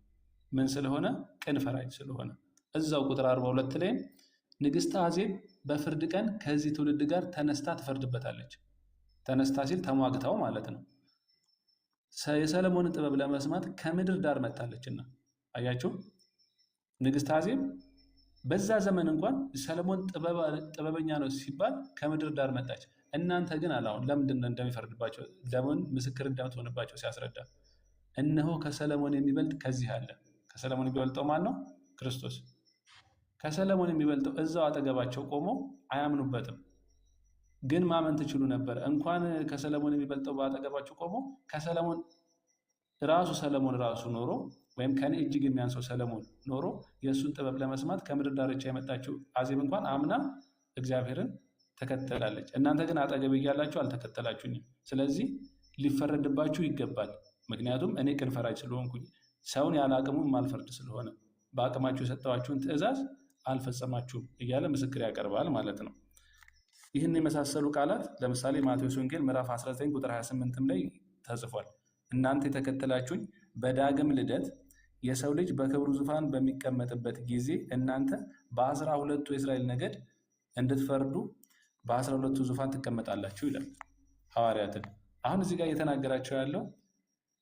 B: ምን ስለሆነ? ቅን ፈራጅ ስለሆነ። እዛው ቁጥር 42 ላይ ንግሥተ አዜብ በፍርድ ቀን ከዚህ ትውልድ ጋር ተነስታ ትፈርድበታለች። ተነስታ ሲል ተሟግታው ማለት ነው። የሰለሞንን ጥበብ ለመስማት ከምድር ዳር መጥታለችና። አያችሁ፣ ንግሥተ አዜብ በዛ ዘመን እንኳን ሰለሞን ጥበበኛ ነው ሲባል ከምድር ዳር መጣች። እናንተ ግን አላሁን ለምንድን ነው እንደሚፈርድባቸው ለምን ምስክር እንደምትሆንባቸው ሲያስረዳ እነሆ ከሰለሞን የሚበልጥ ከዚህ አለ። ከሰለሞን የሚበልጠው ማን ነው? ክርስቶስ። ከሰለሞን የሚበልጠው እዛው አጠገባቸው ቆሞ አያምኑበትም፣ ግን ማመን ትችሉ ነበር። እንኳን ከሰለሞን የሚበልጠው በአጠገባቸው ቆሞ ከሰለሞን ሰለሞን ራሱ ኖሮ ወይም ከኔ እጅግ የሚያንሰው ሰለሞን ኖሮ የእሱን ጥበብ ለመስማት ከምድር ዳርቻ የመጣችው አዜብ እንኳን አምና እግዚአብሔርን ተከተላለች። እናንተ ግን አጠገብ እያላችሁ አልተከተላችሁኝም። ስለዚህ ሊፈረድባችሁ ይገባል። ምክንያቱም እኔ ቅን ፈራጅ ስለሆንኩኝ ሰውን ያለ አቅሙ ማልፈርድ ስለሆነ በአቅማችሁ የሰጠኋችሁን ትእዛዝ አልፈጸማችሁም እያለ ምስክር ያቀርባል ማለት ነው። ይህን የመሳሰሉ ቃላት ለምሳሌ ማቴዎስ ወንጌል ምዕራፍ 19 ቁጥር 28 ላይ ተጽፏል። እናንተ የተከተላችሁኝ በዳግም ልደት የሰው ልጅ በክብሩ ዙፋን በሚቀመጥበት ጊዜ እናንተ በ12ቱ የእስራኤል ነገድ እንድትፈርዱ በ12ቱ ዙፋን ትቀመጣላችሁ ይላል ሐዋርያትን። አሁን እዚህ ጋር እየተናገራቸው ያለው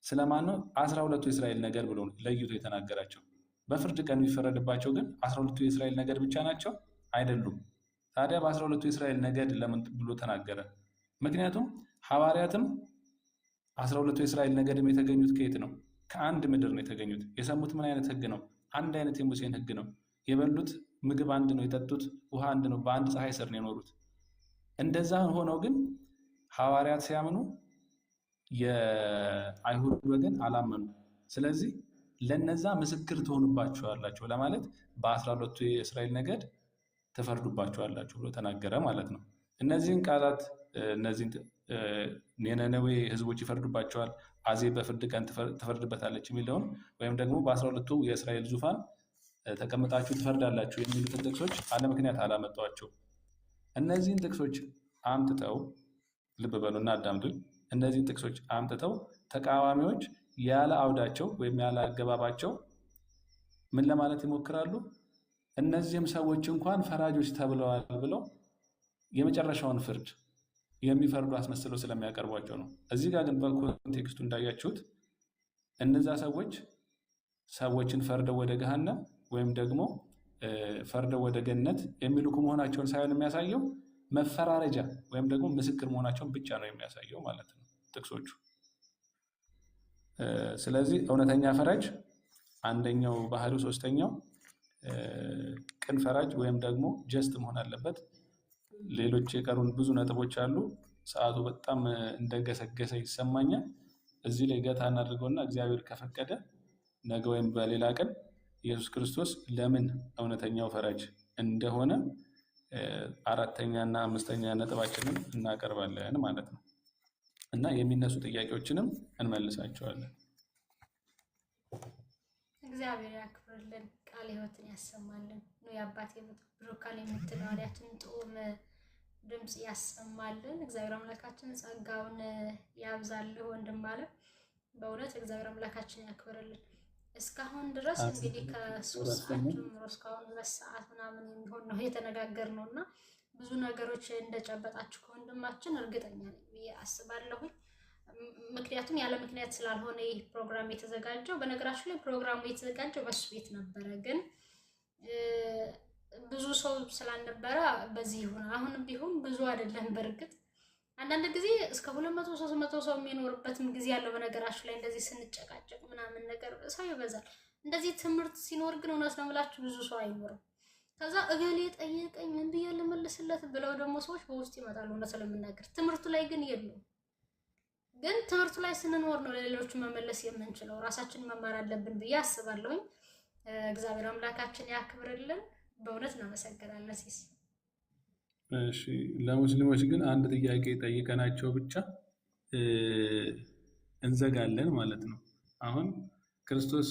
B: ስለማን ነው? 12ቱ የእስራኤል ነገድ ብሎ ለይቶ የተናገራቸው። በፍርድ ቀን የሚፈረድባቸው ግን 12ቱ የእስራኤል ነገድ ብቻ ናቸው አይደሉም። ታዲያ በ12ቱ የእስራኤል ነገድ ለምን ብሎ ተናገረ? ምክንያቱም ሐዋርያትም 12ቱ የእስራኤል ነገድም የተገኙት ከየት ነው? ከአንድ ምድር ነው የተገኙት። የሰሙት ምን አይነት ሕግ ነው? አንድ አይነት የሙሴን ሕግ ነው። የበሉት ምግብ አንድ ነው፣ የጠጡት ውሃ አንድ ነው። በአንድ ፀሐይ ስር ነው የኖሩት። እንደዛ ሆነው ግን ሐዋርያት ሲያምኑ የአይሁድ ወገን አላመኑ። ስለዚህ ለነዛ ምስክር ትሆኑባቸዋላችሁ ለማለት በ12ቱ የእስራኤል ነገድ ትፈርዱባቸዋላችሁ ብሎ ተናገረ ማለት ነው። እነዚህን ቃላት እነዚህን የነነዌ ህዝቦች ይፈርዱባቸዋል፣ አዜብ በፍርድ ቀን ትፈርድበታለች የሚለውን ወይም ደግሞ በ12ቱ የእስራኤል ዙፋን ተቀምጣችሁ ትፈርዳላችሁ የሚሉትን ጥቅሶች አለ ምክንያት አላመጧቸው። እነዚህን ጥቅሶች አምጥተው ልብ በሉና አዳምጡኝ። እነዚህን ጥቅሶች አምጥተው ተቃዋሚዎች ያለ አውዳቸው ወይም ያለ አገባባቸው ምን ለማለት ይሞክራሉ? እነዚህም ሰዎች እንኳን ፈራጆች ተብለዋል ብለው የመጨረሻውን ፍርድ የሚፈርዱ አስመስለው ስለሚያቀርቧቸው ነው። እዚህ ጋር ግን በኮንቴክስቱ እንዳያችሁት እነዛ ሰዎችን ፈርደው ወደ ገሃነም ወይም ደግሞ ፈርደው ወደ ገነት የሚልኩ መሆናቸውን ሳይሆን የሚያሳየው መፈራረጃ ወይም ደግሞ ምስክር መሆናቸውን ብቻ ነው የሚያሳየው ማለት ነው ጥቅሶቹ። ስለዚህ እውነተኛ ፈራጅ አንደኛው ባህሪው፣ ሶስተኛው ቅን ፈራጅ ወይም ደግሞ ጀስት መሆን አለበት። ሌሎች የቀሩን ብዙ ነጥቦች አሉ። ሰዓቱ በጣም እንደገሰገሰ ይሰማኛል። እዚህ ላይ ገታ እናድርገውና እግዚአብሔር ከፈቀደ ነገ ወይም በሌላ ቀን ኢየሱስ ክርስቶስ ለምን እውነተኛው ፈራጅ እንደሆነ አራተኛና አምስተኛ ነጥባችንን እናቀርባለን ማለት ነው እና የሚነሱ ጥያቄዎችንም እንመልሳቸዋለን።
A: እግዚአብሔር ያክብርልን፣ ቃለ ሕይወትን ያሰማልን። ነው የአባቴ ብሩካን የምትለው አዲያችን ጥዑም ድምጽ ያሰማልን። እግዚአብሔር አምላካችን ጸጋውን ያብዛልህ ወንድም አለ። በእውነት እግዚአብሔር አምላካችን ያክብርልን። እስካሁን ድረስ እንግዲህ ከ3 ሰዓት ጀምሮ እስካሁን 2 ሰዓት ምናምን የሚሆን ነው የተነጋገርነው እና ብዙ ነገሮች እንደጨበጣችሁ ከወንድማችን እርግጠኛ ነኝ ብዬ አስባለሁ። ምክንያቱም ያለ ምክንያት ስላልሆነ ይህ ፕሮግራም የተዘጋጀው። በነገራችን ላይ ፕሮግራሙ የተዘጋጀው በሱ ቤት ነበረ፣ ግን ብዙ ሰው ስላልነበረ በዚህ ይሁን። አሁንም ቢሆን ብዙ አይደለም። በእርግጥ አንዳንድ ጊዜ እስከ 200-300 ሰው የሚኖርበትም ጊዜ ያለው። በነገራችን ላይ እንደዚህ ስንጨቃጨቅ ምናምን ነገር ሰው ይበዛል። እንደዚህ ትምህርት ሲኖር ግን እውነት ነው የምላችሁ ብዙ ሰው አይኖርም። ከዛ እገሌ ጠየቀኝ ምን ብዬ ልመልስለት ብለው ደግሞ ሰዎች በውስጥ ይመጣሉ። እውነት ለመናገር ትምህርቱ ላይ ግን የሉም። ግን ትምህርቱ ላይ ስንኖር ነው ለሌሎቹ መመለስ የምንችለው። ራሳችንን መማር አለብን ብዬ አስባለሁኝ። እግዚአብሔር አምላካችን ያክብርልን። በእውነት እናመሰግናለን ሲስ።
B: እሺ፣ ለሙስሊሞች ግን አንድ ጥያቄ ጠይቀናቸው ብቻ እንዘጋለን ማለት ነው። አሁን ክርስቶስ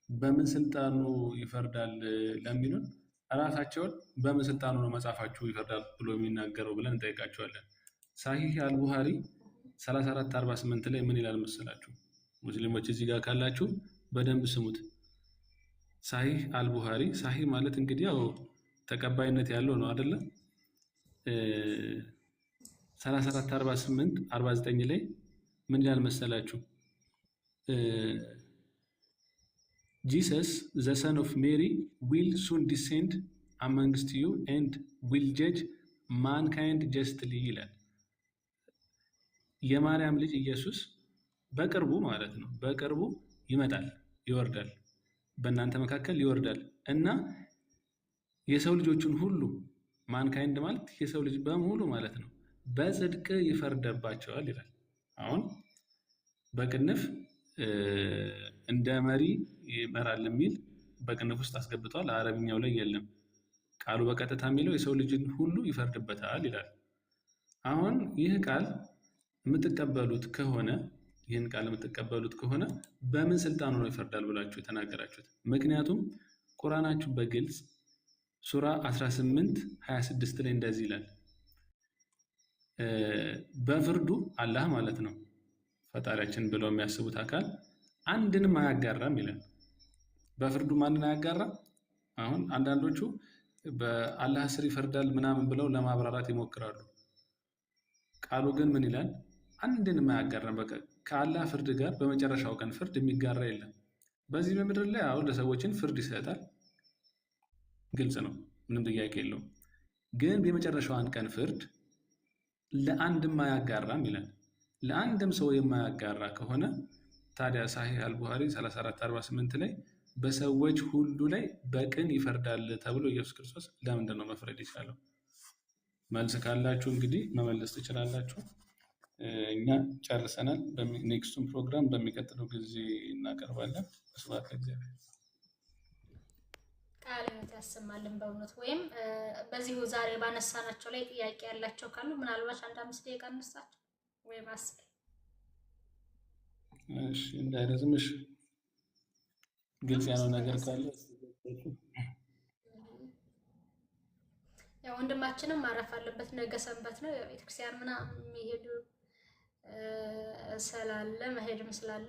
B: በምን ስልጣኑ ይፈርዳል ለሚሉን ራሳቸውን በምን ስልጣኑ ነው መጽሐፋችሁ ይፈርዳል ብሎ የሚናገረው ብለን እንጠይቃቸዋለን። ሳሂህ አልቡሃሪ 3448 ላይ ምን ይላል መሰላችሁ? ሙስሊሞች እዚህ ጋር ካላችሁ በደንብ ስሙት። ሳሂህ አልቡሃሪ፣ ሳሂህ ማለት እንግዲህ ያው ተቀባይነት ያለው ነው አይደለ? 3448 ላይ ምን ይላል መሰላችሁ? Jesus, the son of Mary, will soon descend amongst you and will judge mankind justly ይላል። የማርያም ልጅ ኢየሱስ በቅርቡ ማለት ነው፣ በቅርቡ ይመጣል፣ ይወርዳል፣ በእናንተ መካከል ይወርዳል እና የሰው ልጆችን ሁሉ ማንካይንድ ማለት የሰው ልጅ በሙሉ ማለት ነው በጽድቅ ይፈርደባቸዋል ይላል። አሁን በቅንፍ እንደ መሪ ይመራል የሚል በቅንፍ ውስጥ አስገብቷል። አረብኛው ላይ የለም። ቃሉ በቀጥታ የሚለው የሰው ልጅን ሁሉ ይፈርድበታል ይላል። አሁን ይህ ቃል የምትቀበሉት ከሆነ ይህን ቃል የምትቀበሉት ከሆነ በምን ስልጣኑ ነው ይፈርዳል ብላችሁ የተናገራችሁት? ምክንያቱም ቁርአናችሁ በግልጽ ሱራ 18:26 ላይ እንደዚህ ይላል፣ በፍርዱ አላህ ማለት ነው ፈጣሪያችን ብለው የሚያስቡት አካል አንድንም አያጋራም ይላል። በፍርዱ ማንን አያጋራም? አሁን አንዳንዶቹ በአላህ ስር ይፈርዳል ምናምን ብለው ለማብራራት ይሞክራሉ። ቃሉ ግን ምን ይላል? አንድንም አያጋራም። በቃ ከአላህ ፍርድ ጋር በመጨረሻው ቀን ፍርድ የሚጋራ የለም። በዚህ በምድር ላይ አሁን ለሰዎችን ፍርድ ይሰጣል፣ ግልጽ ነው፣ ምንም ጥያቄ የለውም። ግን የመጨረሻዋን ቀን ፍርድ ለአንድም አያጋራም ይላል። ለአንድም ሰው የማያጋራ ከሆነ ታዲያ ሳሂህ አልቡኻሪ 34:48 ላይ በሰዎች ሁሉ ላይ በቅን ይፈርዳል ተብሎ ኢየሱስ ክርስቶስ ለምንድን ነው መፍረድ የቻለው? መልስ ካላችሁ እንግዲህ መመለስ ትችላላችሁ። እኛ ጨርሰናል። ኔክስቱን ፕሮግራም በሚቀጥለው ጊዜ እናቀርባለን። ስብሐት ለእግዚአብሔር።
A: ቃለ ሕይወት ያሰማልን በእውነት። ወይም በዚሁ ዛሬ ባነሳናቸው ላይ ጥያቄ ያላቸው ካሉ ምናልባት 1-5 ደቂቃ እንስጣቸው ወይም 10።
B: እሺ እንዳይረዝምሽ ግልጽ ያለው ነገር ካለ
A: ያው ወንድማችንም ማረፍ አለበት። ነገ ሰንበት ነው። ያው ቤተክርስቲያን ምናምን የሚሄዱ ስላለ መሄድም ስላለ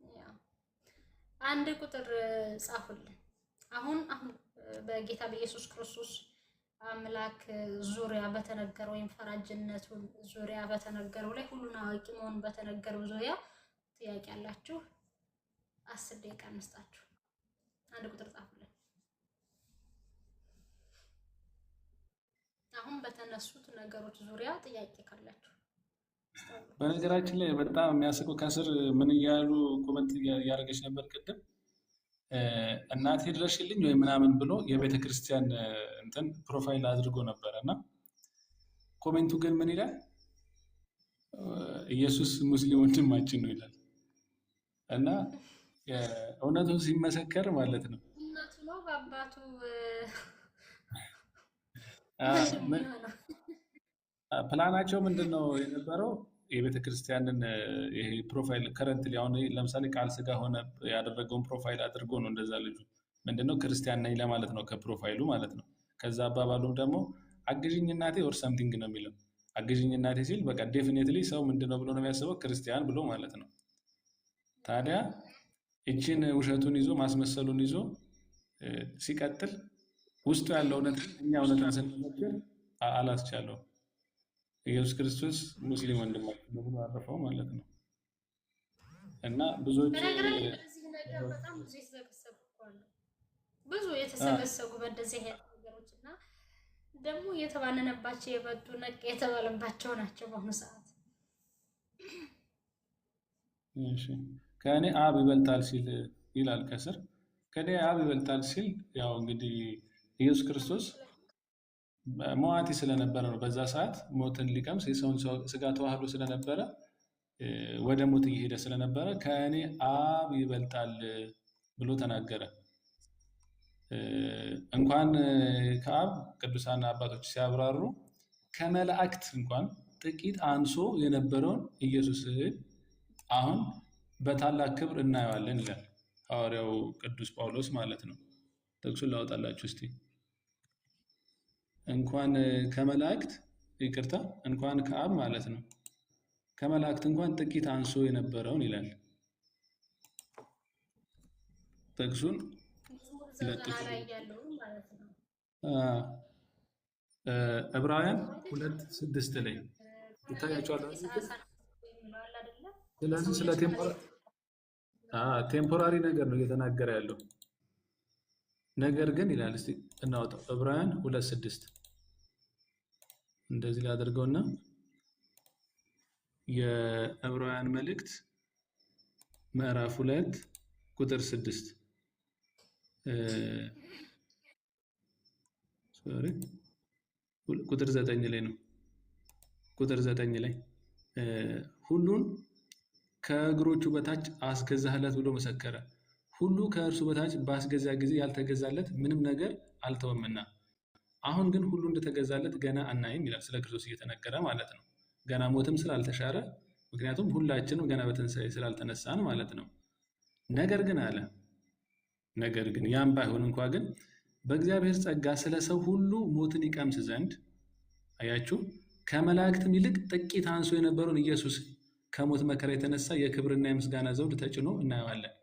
A: ያው አንድ ቁጥር ጻፉልን። አሁን በጌታ በኢየሱስ ክርስቶስ አምላክ ዙሪያ በተነገረው ወይም ፈራጅነቱን ዙሪያ በተነገረው ላይ ሁሉን አዋቂ መሆኑን በተነገረው ዙሪያ ጥያቄ ያላችሁ 10 ደቂቃ እንስጣችሁ። አንድ ቁጥር ጻፉልን። አሁን በተነሱት ነገሮች ዙሪያ ጥያቄ ካላችሁ።
B: በነገራችን ላይ በጣም የሚያስቀው ከስር ምን እያሉ ኮመንት እያደረገች ነበር ቅድም፣ እናቴ ድረሽልኝ ወይ ምናምን ብሎ የቤተ ክርስቲያን እንትን ፕሮፋይል አድርጎ ነበረ እና ኮሜንቱ ግን ምን ይላል? ኢየሱስ ሙስሊም ወንድማችን ነው ይላል። እና እውነቱ ሲመሰከር ማለት ነው
A: እናቱ ነው በአባቱ
B: ፕላናቸው ምንድን ነው የነበረው? የቤተ ክርስቲያንን ይሄ ፕሮፋይል ከረንትሊ አሁን ለምሳሌ ቃል ስጋ ሆነ ያደረገውን ፕሮፋይል አድርጎ ነው እንደዛ ልጁ ምንድነው ክርስቲያን ነኝ ለማለት ነው ከፕሮፋይሉ ማለት ነው። ከዛ አባባሉም ደግሞ አግዥኝ እናቴ ኦር ሰምቲንግ ነው የሚለው። አግዥኝ እናቴ ሲል በቃ ዴፊኔትሊ ሰው ምንድነው ብሎ ነው የሚያስበው? ክርስቲያን ብሎ ማለት ነው። ታዲያ እችን ውሸቱን ይዞ ማስመሰሉን ይዞ ሲቀጥል ውስጡ ያለው እውነት እኛ እውነትን ስንመክር አላስቻለው። ኢየሱስ ክርስቶስ ሙስሊም ወንድማችን ነው ብሎ አረፈው ማለት ነው። እና ብዙዎች
A: በጣም ብዙ የተሰበሰቡ በእንደዚህ አይነት ነገሮች እና ደግሞ እየተባነነባቸው የመጡ ነቅ የተባለባቸው ናቸው በአሁኑ ሰዓት።
B: እሺ ከእኔ አብ ይበልጣል ሲል ይላል ከስር። ከእኔ አብ ይበልጣል ሲል ያው እንግዲህ ኢየሱስ ክርስቶስ ሞዓቲ ስለነበረ ነው። በዛ ሰዓት ሞትን ሊቀምስ የሰውን ስጋ ተዋህዶ ስለነበረ ወደ ሞት እየሄደ ስለነበረ ከእኔ አብ ይበልጣል ብሎ ተናገረ። እንኳን ከአብ ቅዱሳን አባቶች ሲያብራሩ ከመላእክት እንኳን ጥቂት አንሶ የነበረውን ኢየሱስን አሁን በታላቅ ክብር እናየዋለን ይላል ሐዋርያው ቅዱስ ጳውሎስ ማለት ነው። ጥቅሱን ላውጣላችሁ እስቲ። እንኳን ከመላእክት ይቅርታ፣ እንኳን ከአብ ማለት ነው ከመላእክት እንኳን ጥቂት አንሶ የነበረውን ይላል። ጥቅሱን ዕብራውያን 2:6 ላይ ይታያቸዋል። ስለዚህ ስለ ቴምፖራሪ ነገር ነው እየተናገረ ያለው። ነገር ግን ይላል እስቲ እናውጣው። ዕብራውያን 2:6 እንደዚህ ላደርገውና የዕብራውያን መልእክት ምዕራፍ 2:6 ቁጥር 9 ላይ ነው። ቁጥር 9 ላይ ሁሉን ከእግሮቹ በታች አስገዛህለት ብሎ መሰከረ። ሁሉ ከእርሱ በታች ባስገዛ ጊዜ ያልተገዛለት ምንም ነገር አልተወምና አሁን ግን ሁሉ እንደተገዛለት ገና አናይም ይላል ስለ ክርስቶስ እየተነገረ ማለት ነው። ገና ሞትም ስላልተሻረ ምክንያቱም ሁላችንም ገና በትንሣኤ ስላልተነሳን ማለት ነው። ነገር ግን አለ ነገር ግን ያም ባይሆን እንኳ ግን በእግዚአብሔር ጸጋ ስለ ሰው ሁሉ ሞትን ይቀምስ ዘንድ አያችሁ ከመላእክትም ይልቅ ጥቂት አንሶ የነበረውን ኢየሱስ ከሞት መከራ የተነሳ የክብርና የምስጋና ዘውድ ተጭኖ እናየዋለን።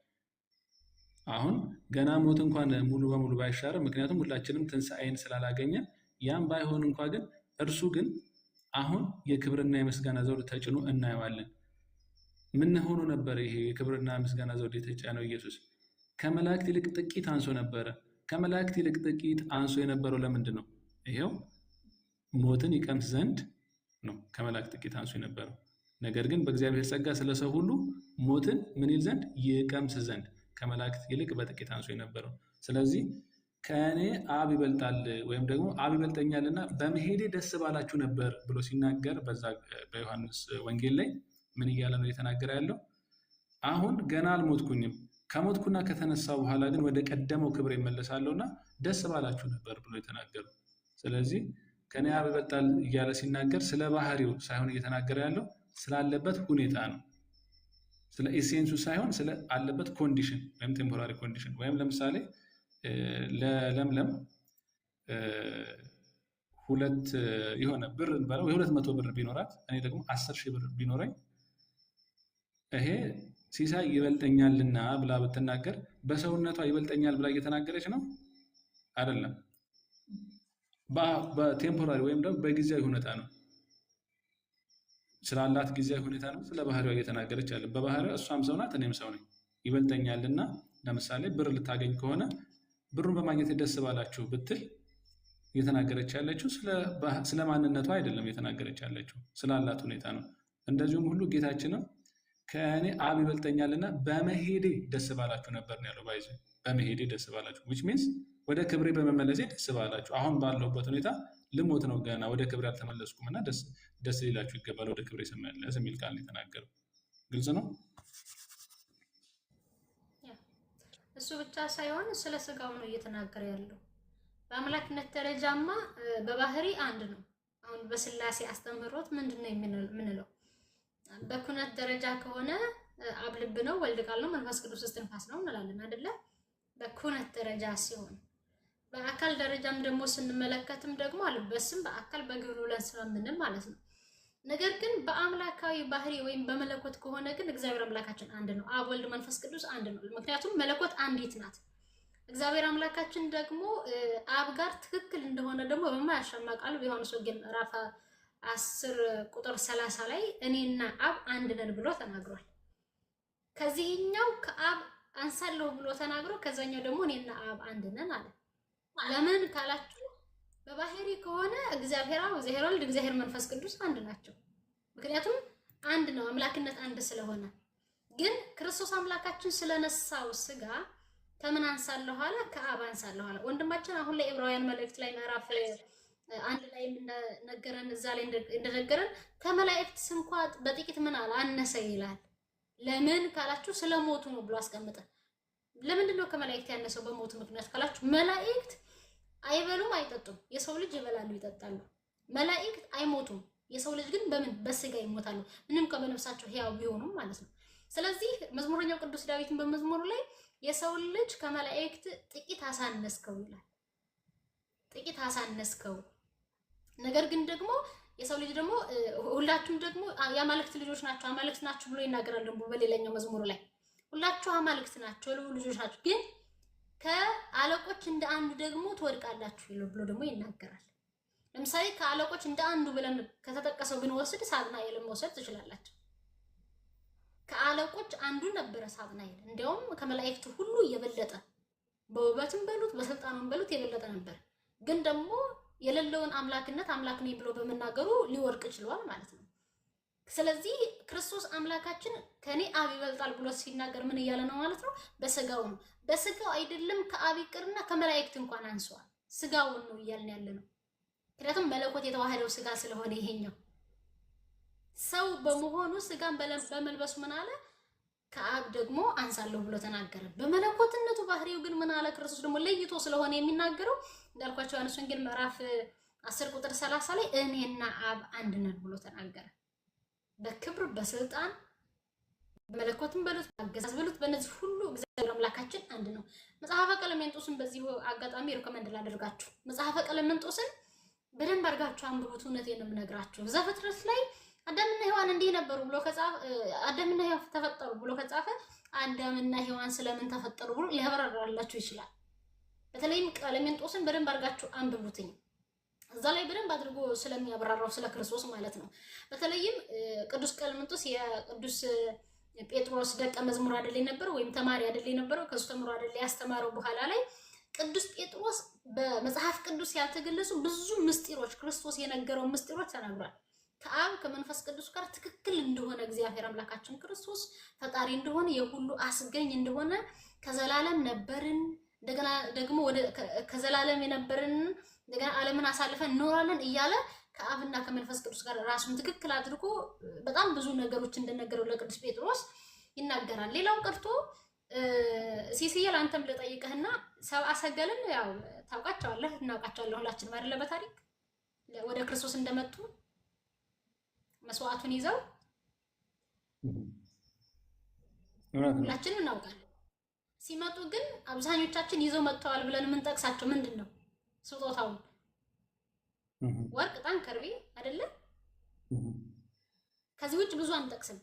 B: አሁን ገና ሞት እንኳን ሙሉ በሙሉ ባይሻርም ምክንያቱም ሁላችንም ትንሣኤን ስላላገኘ ያም ባይሆን እንኳ ግን እርሱ ግን አሁን የክብርና የምስጋና ዘውድ ተጭኖ እናየዋለን። ምን ሆኖ ነበር ይሄ የክብርና የምስጋና ዘውድ የተጫነው ኢየሱስ? ከመላእክት ይልቅ ጥቂት አንሶ ነበረ። ከመላእክት ይልቅ ጥቂት አንሶ የነበረው ለምንድን ነው? ይሄው ሞትን ይቀምስ ዘንድ ነው ከመላእክት ጥቂት አንሶ የነበረው። ነገር ግን በእግዚአብሔር ጸጋ ስለ ሰው ሁሉ ሞትን ምን ይል ዘንድ ይቀምስ ዘንድ ከመላእክት ይልቅ በጥቂት አንሶ የነበረው። ስለዚህ ከእኔ አብ ይበልጣል ወይም ደግሞ አብ ይበልጠኛልና በመሄዴ ደስ ባላችሁ ነበር ብሎ ሲናገር በዛ በዮሐንስ ወንጌል ላይ ምን እያለ ነው የተናገረ ያለው? አሁን ገና አልሞትኩኝም ከሞትኩና ከተነሳ በኋላ ግን ወደ ቀደመው ክብር ይመለሳለሁና ደስ ባላችሁ ነበር ብሎ የተናገረው። ስለዚህ ከኔ አብ ይበልጣል እያለ ሲናገር ስለ ባህሪው ሳይሆን እየተናገረ ያለው ስላለበት ሁኔታ ነው። ስለ ኢሴንሱ ሳይሆን ስለ አለበት ኮንዲሽን ወይም ቴምፖራሪ ኮንዲሽን። ወይም ለምሳሌ ለለምለም ሁለት የሆነ ብር እንበለው የ200 ብር ቢኖራት እኔ ደግሞ 10,000 ብር ቢኖረኝ ይሄ ሲሳይ ይበልጠኛልና ብላ ብትናገር በሰውነቷ ይበልጠኛል ብላ እየተናገረች ነው አይደለም። በቴምፖራሪ ወይም ደግሞ በጊዜያዊ ሁኔታ ነው ስላላት ጊዜያዊ ሁኔታ ነው ስለ ባህሪዋ እየተናገረች ያለ። በባህሪዋ እሷም ሰው ናት እኔም ሰው ነኝ። ይበልጠኛልና ለምሳሌ ብር ልታገኝ ከሆነ ብሩን በማግኘት ደስ ባላችሁ ብትል እየተናገረች ያለችው ስለ ማንነቷ አይደለም እየተናገረች ያለችው ስላላት ሁኔታ ነው። እንደዚሁም ሁሉ ጌታችንም ከእኔ አብ ይበልጠኛልና በመሄዴ ደስ ባላችሁ ነበር ነው ያለው። ባይዘ በመሄዴ ደስ ባላችሁ which means ወደ ክብሬ በመመለሴ ደስ ባላችሁ። አሁን ባለሁበት ሁኔታ ልሞት ነው ገና ወደ ክብሬ አልተመለስኩም እና ደስ ሊላችሁ ይገባል ወደ ክብሬ ስመለስ የሚል ቃል የተናገረው ግልጽ ነው።
A: እሱ ብቻ ሳይሆን ስለ ስጋው ነው እየተናገረ ያለው። በአምላክነት ደረጃማ በባህሪ አንድ ነው። አሁን በስላሴ አስተምህሮት ምንድነው የምንለው? በኩነት ደረጃ ከሆነ አብ ልብ ነው፣ ወልድ ቃል ነው፣ መንፈስ ቅዱስ እስትንፋስ ነው እንላለን አይደለ? በኩነት ደረጃ ሲሆን በአካል ደረጃም ደግሞ ስንመለከትም ደግሞ አልበስም በአካል በግብር ብለን ስለምንም ማለት ነው። ነገር ግን በአምላካዊ ባህሪ ወይም በመለኮት ከሆነ ግን እግዚአብሔር አምላካችን አንድ ነው። አብ ወልድ መንፈስ ቅዱስ አንድ ነው። ምክንያቱም መለኮት አንዲት ናት። እግዚአብሔር አምላካችን ደግሞ አብ ጋር ትክክል እንደሆነ ደግሞ በማያሻማ ቃሉ በዮሐንስ ወንጌል ምዕራፍ 10 ቁጥር 30 ላይ እኔና አብ አንድ ነን ብሎ ተናግሯል። ከዚህኛው ከአብ አንሳለሁ ብሎ ተናግሮ ከዛኛው ደግሞ እኔና አብ አንድ ነን አለ። ለምን ካላችሁ በባህሪ ከሆነ እግዚአብሔር አብ፣ እግዚአብሔር ወልድ፣ እግዚአብሔር መንፈስ ቅዱስ አንድ ናቸው። ምክንያቱም አንድ ነው፣ አምላክነት አንድ ስለሆነ። ግን ክርስቶስ አምላካችን ስለነሳው ስጋ ከምን አንሳለሁ አለ? ከአብ አንሳለሁ አለ። ወንድማችን አሁን ላይ ዕብራውያን መልእክት ላይ ምዕራፍ 1 ላይ ነገረን፣ እዛ ላይ እንደነገረን ከመላእክት እንኳን በጥቂት ምን አለ አነሰ ይላል። ለምን ካላችሁ ስለሞቱ ነው ብሎ አስቀምጠ። ለምንድን ነው ከመላእክት ያነሰው በሞቱ ምክንያት ካላችሁ መላእክት አይበሉም አይጠጡም፣ የሰው ልጅ ይበላሉ ይጠጣሉ። መላእክት አይሞቱም፣ የሰው ልጅ ግን በምን በስጋ ይሞታሉ፣ ምንም ከበነፍሳቸው ሕያው ቢሆኑም ማለት ነው። ስለዚህ መዝሙረኛው ቅዱስ ዳዊትን በመዝሙሩ ላይ የሰው ልጅ ከመላእክት ጥቂት አሳነስከው ይላል። ጥቂት አሳነስከው። ነገር ግን ደግሞ የሰው ልጅ ደግሞ ሁላችሁም ደግሞ የአማልክት ልጆች ናቸው፣ አማልክት ናችሁ ብሎ ይናገራል። ደግሞ በሌላኛው መዝሙሩ ላይ ሁላችሁ አማልክት ናቸው፣ ልጆች ናችሁ፣ ግን ከአለቆች እንደ አንዱ ደግሞ ትወድቃላችሁ ብሎ ደግሞ ይናገራል። ለምሳሌ ከአለቆች እንደ አንዱ ብለን ከተጠቀሰው ብንወስድ ሳጥናኤልን መውሰድ ትችላላችሁ። ከአለቆች አንዱ ነበረ ሳጥናኤል። እንዲያውም ከመላእክት ሁሉ የበለጠ በውበትም በሉት በስልጣኑም በሉት የበለጠ ነበር። ግን ደግሞ የሌለውን አምላክነት አምላክ ነኝ ብሎ በመናገሩ ሊወርቅ ችሏል ማለት ነው። ስለዚህ ክርስቶስ አምላካችን ከኔ አብ ይበልጣል ብሎ ሲናገር ምን እያለ ነው ማለት ነው? በስጋው ነው። በስጋው አይደለም ከአብ ይቅርና ከመላእክት እንኳን አንሷል። ስጋውን ነው እያልን ያለ ነው። ምክንያቱም መለኮት የተዋህደው ስጋ ስለሆነ ይሄኛው ሰው በመሆኑ ስጋን በመልበሱ ምን አለ? ከአብ ደግሞ አንሳለሁ ብሎ ተናገረ። በመለኮትነቱ ባህሪው ግን ምን አለ? ክርስቶስ ደግሞ ለይቶ ስለሆነ የሚናገረው እንዳልኳቸው ዮሐንስ ወንጌል ምዕራፍ 10 ቁጥር 30 ላይ እኔና አብ አንድ ነን ብሎ ተናገረ። በክብር በስልጣን በመለኮትም በሉት አገዛዝ በሉት በእነዚህ ሁሉ እግዚአብሔር አምላካችን አንድ ነው። መጽሐፈ ቀለሜንጦስን በዚህ አጋጣሚ ሪኮመንድ ላደርጋችሁ። መጽሐፈ ቀለሜንጦስን በደንብ አድርጋችሁ አንብቡት። እውነቴን ነው የምነግራችሁ። ዘፍጥረት ላይ አዳምና ሔዋን እንዲህ ነበሩ ብሎ ከጻፈ አዳምና ሔዋን ተፈጠሩ ብሎ ከጻፈ አዳምና ሔዋን ስለምን ተፈጠሩ ብሎ ሊያብራራላችሁ ይችላል። በተለይም ቀለሜንጦስን በደንብ አድርጋችሁ አንብቡትኝ። እዛ ላይ በደንብ አድርጎ ስለሚያብራራው ስለ ክርስቶስ ማለት ነው። በተለይም ቅዱስ ቀለሜንጦስ የቅዱስ ጴጥሮስ ደቀ መዝሙር አይደል የነበረው ወይም ተማሪ አይደል የነበረው? ከሱ ተምሮ አይደል ያስተማረው? በኋላ ላይ ቅዱስ ጴጥሮስ በመጽሐፍ ቅዱስ ያልተገለጹ ብዙ ምስጢሮች ክርስቶስ የነገረው ምስጢሮች ተናግሯል። ከአብ ከመንፈስ ቅዱስ ጋር ትክክል እንደሆነ እግዚአብሔር አምላካችን ክርስቶስ ፈጣሪ እንደሆነ የሁሉ አስገኝ እንደሆነ ከዘላለም ነበርን እንደገና ደግሞ ወደ ከዘላለም የነበርን እንደገና ዓለምን አሳልፈን እንኖራለን እያለ ከአብና ከመንፈስ ቅዱስ ጋር ራሱን ትክክል አድርጎ በጣም ብዙ ነገሮች እንደነገረው ለቅዱስ ጴጥሮስ ይናገራል። ሌላው ቀርቶ ሲሲየል አንተም ልጠይቅህና ሰብአ ሰገልን ያው ታውቃቸዋለህ፣ እናውቃቸዋለን ሁላችንም አይደለ? በታሪክ ወደ ክርስቶስ እንደመጡ መስዋዕቱን ይዘው ሁላችንም እናውቃለን። ሲመጡ ግን አብዛኞቻችን ይዘው መጥተዋል ብለን የምንጠቅሳቸው ምንድን ነው? ስጦታውን ወርቅ፣ ዕጣን፣ ከርቤ አይደለም? ከዚህ ውጭ ብዙ አንጠቅስም።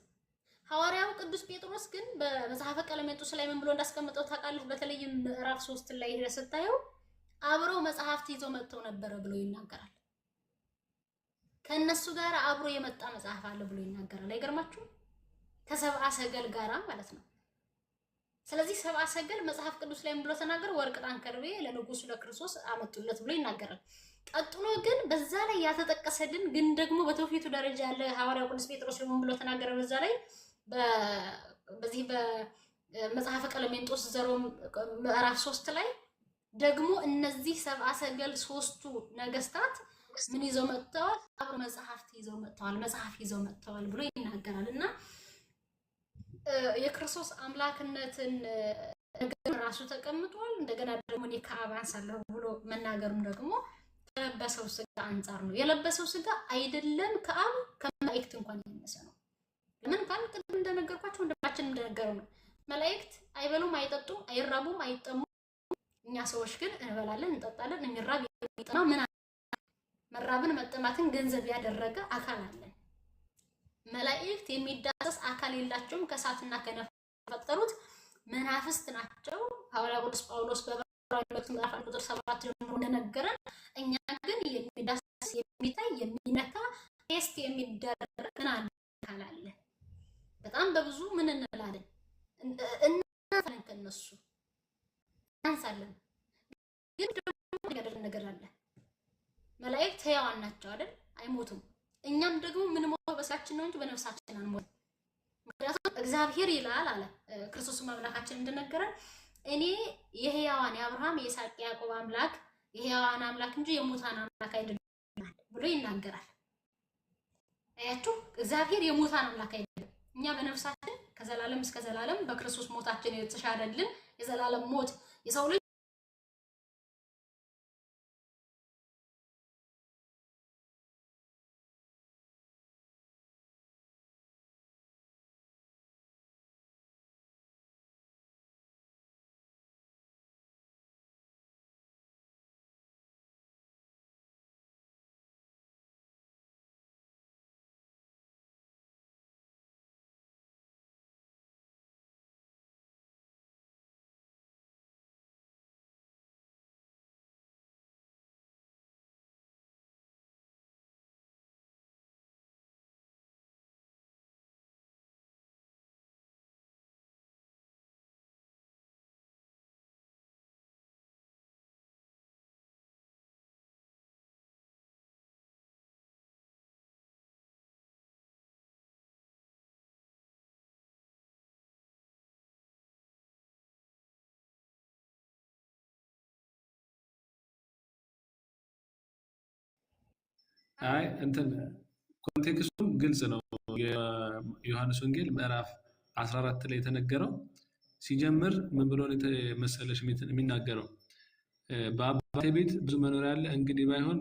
A: ሐዋርያው ቅዱስ ጴጥሮስ ግን በመጽሐፈ ቀለሜንጦስ ላይ ምን ብሎ እንዳስቀመጠው ታውቃለህ? በተለይም ምዕራፍ 3 ላይ ሄደህ ስታየው አብረው መጽሐፍት ይዘው መጥተው ነበረ ብሎ ይናገራል። ከነሱ ጋር አብሮ የመጣ መጽሐፍ አለ ብሎ ይናገራል። አይገርማችሁም? ከሰብአ ሰገል ጋራ ማለት ነው። ስለዚህ ሰብአ ሰገል መጽሐፍ ቅዱስ ላይ ምን ብሎ ተናገረ? ወርቅ፣ ዕጣን፣ ከርቤ ለንጉሱ ለክርስቶስ አመጡለት ብሎ ይናገራል። ቀጥሎ ግን በዛ ላይ ያተጠቀሰልን ግን ደግሞ በትውፊቱ ደረጃ ያለ ሐዋርያው ቅዱስ ጴጥሮስ ምን ብሎ ተናገረ? በዛ ላይ በዚህ በመጽሐፈ ቀለሜንጦስ ዘሮም ምዕራፍ 3 ላይ ደግሞ እነዚህ ሰብአ ሰገል ሶስቱ ነገስታት ምን ይዘው መጥተዋል? አብሮ መጽሐፍት ይዘው መጥተዋል፣ መጽሐፍ ይዘው መጥተዋል ብሎ ይናገራል። እና የክርስቶስ አምላክነትን ነገር ራሱ ተቀምጧል። እንደገና ደግሞ እኔ ከአብ አንሳለሁ ብሎ መናገሩም ደግሞ ከለበሰው ስጋ አንጻር ነው። የለበሰው ስጋ አይደለም ከአብ ከመላእክት እንኳን ያነሰ ነው። ለምን ካል ቅድም እንደነገርኳችሁ ወንድማችን እንደነገረው ነው። መላእክት አይበሉም፣ አይጠጡም፣ አይራቡም፣ አይጠሙም። እኛ ሰዎች ግን እንበላለን፣ እንጠጣለን። የሚራብ የሚጠማ ምን መራብን መጠማትን ገንዘብ ያደረገ አካል አለን። መላእክት የሚዳሰስ አካል የላቸውም። ከእሳትና ከነፋስ የተፈጠሩት መናፍስት ናቸው። ሐዋርያው ቅዱስ ጳውሎስ በዕብራውያን ምዕራፍ 1 ቁጥር 7 ጀምሮ እንደነገረን እኛ ግን የሚዳሰስ የሚታይ የሚነካ ቴስት የሚደረግ ምን አለ? በጣም በብዙ ምን እንላለን እናንሳለን፣ ከነሱ እናንሳለን። ግን ደግሞ ያደረገ ነገር አለ። መላእክት ሕያዋን ናቸው አይደል? አይሞቱም። እኛም ደግሞ ምን ሞተው በስጋችን ነው እንጂ በነፍሳችን አንሞትም። ምክንያቱም እግዚአብሔር ይላል አለ ክርስቶስ አምላካችን እንደነገረን እኔ የሕያዋን የአብርሃም የይስሐቅ የያዕቆብ አምላክ የሕያዋን አምላክ እንጂ የሙታን አምላክ አይደለም ብሎ ይናገራል። አያችሁ፣ እግዚአብሔር የሙታን አምላክ አይደለም። እኛ በነፍሳችን ከዘላለም እስከ ዘላለም በክርስቶስ ሞታችን የተሻረልን የዘላለም ሞት የሰው ልጅ
B: አይ እንትን ኮንቴክስቱም ግልጽ ነው። የዮሐንስ ወንጌል ምዕራፍ 14 ላይ የተነገረው ሲጀምር ምን ብሎ ነው መሰለሽ የሚናገረው? በአባቴ ቤት ብዙ መኖሪያ አለ፣ እንግዲህ ባይሆን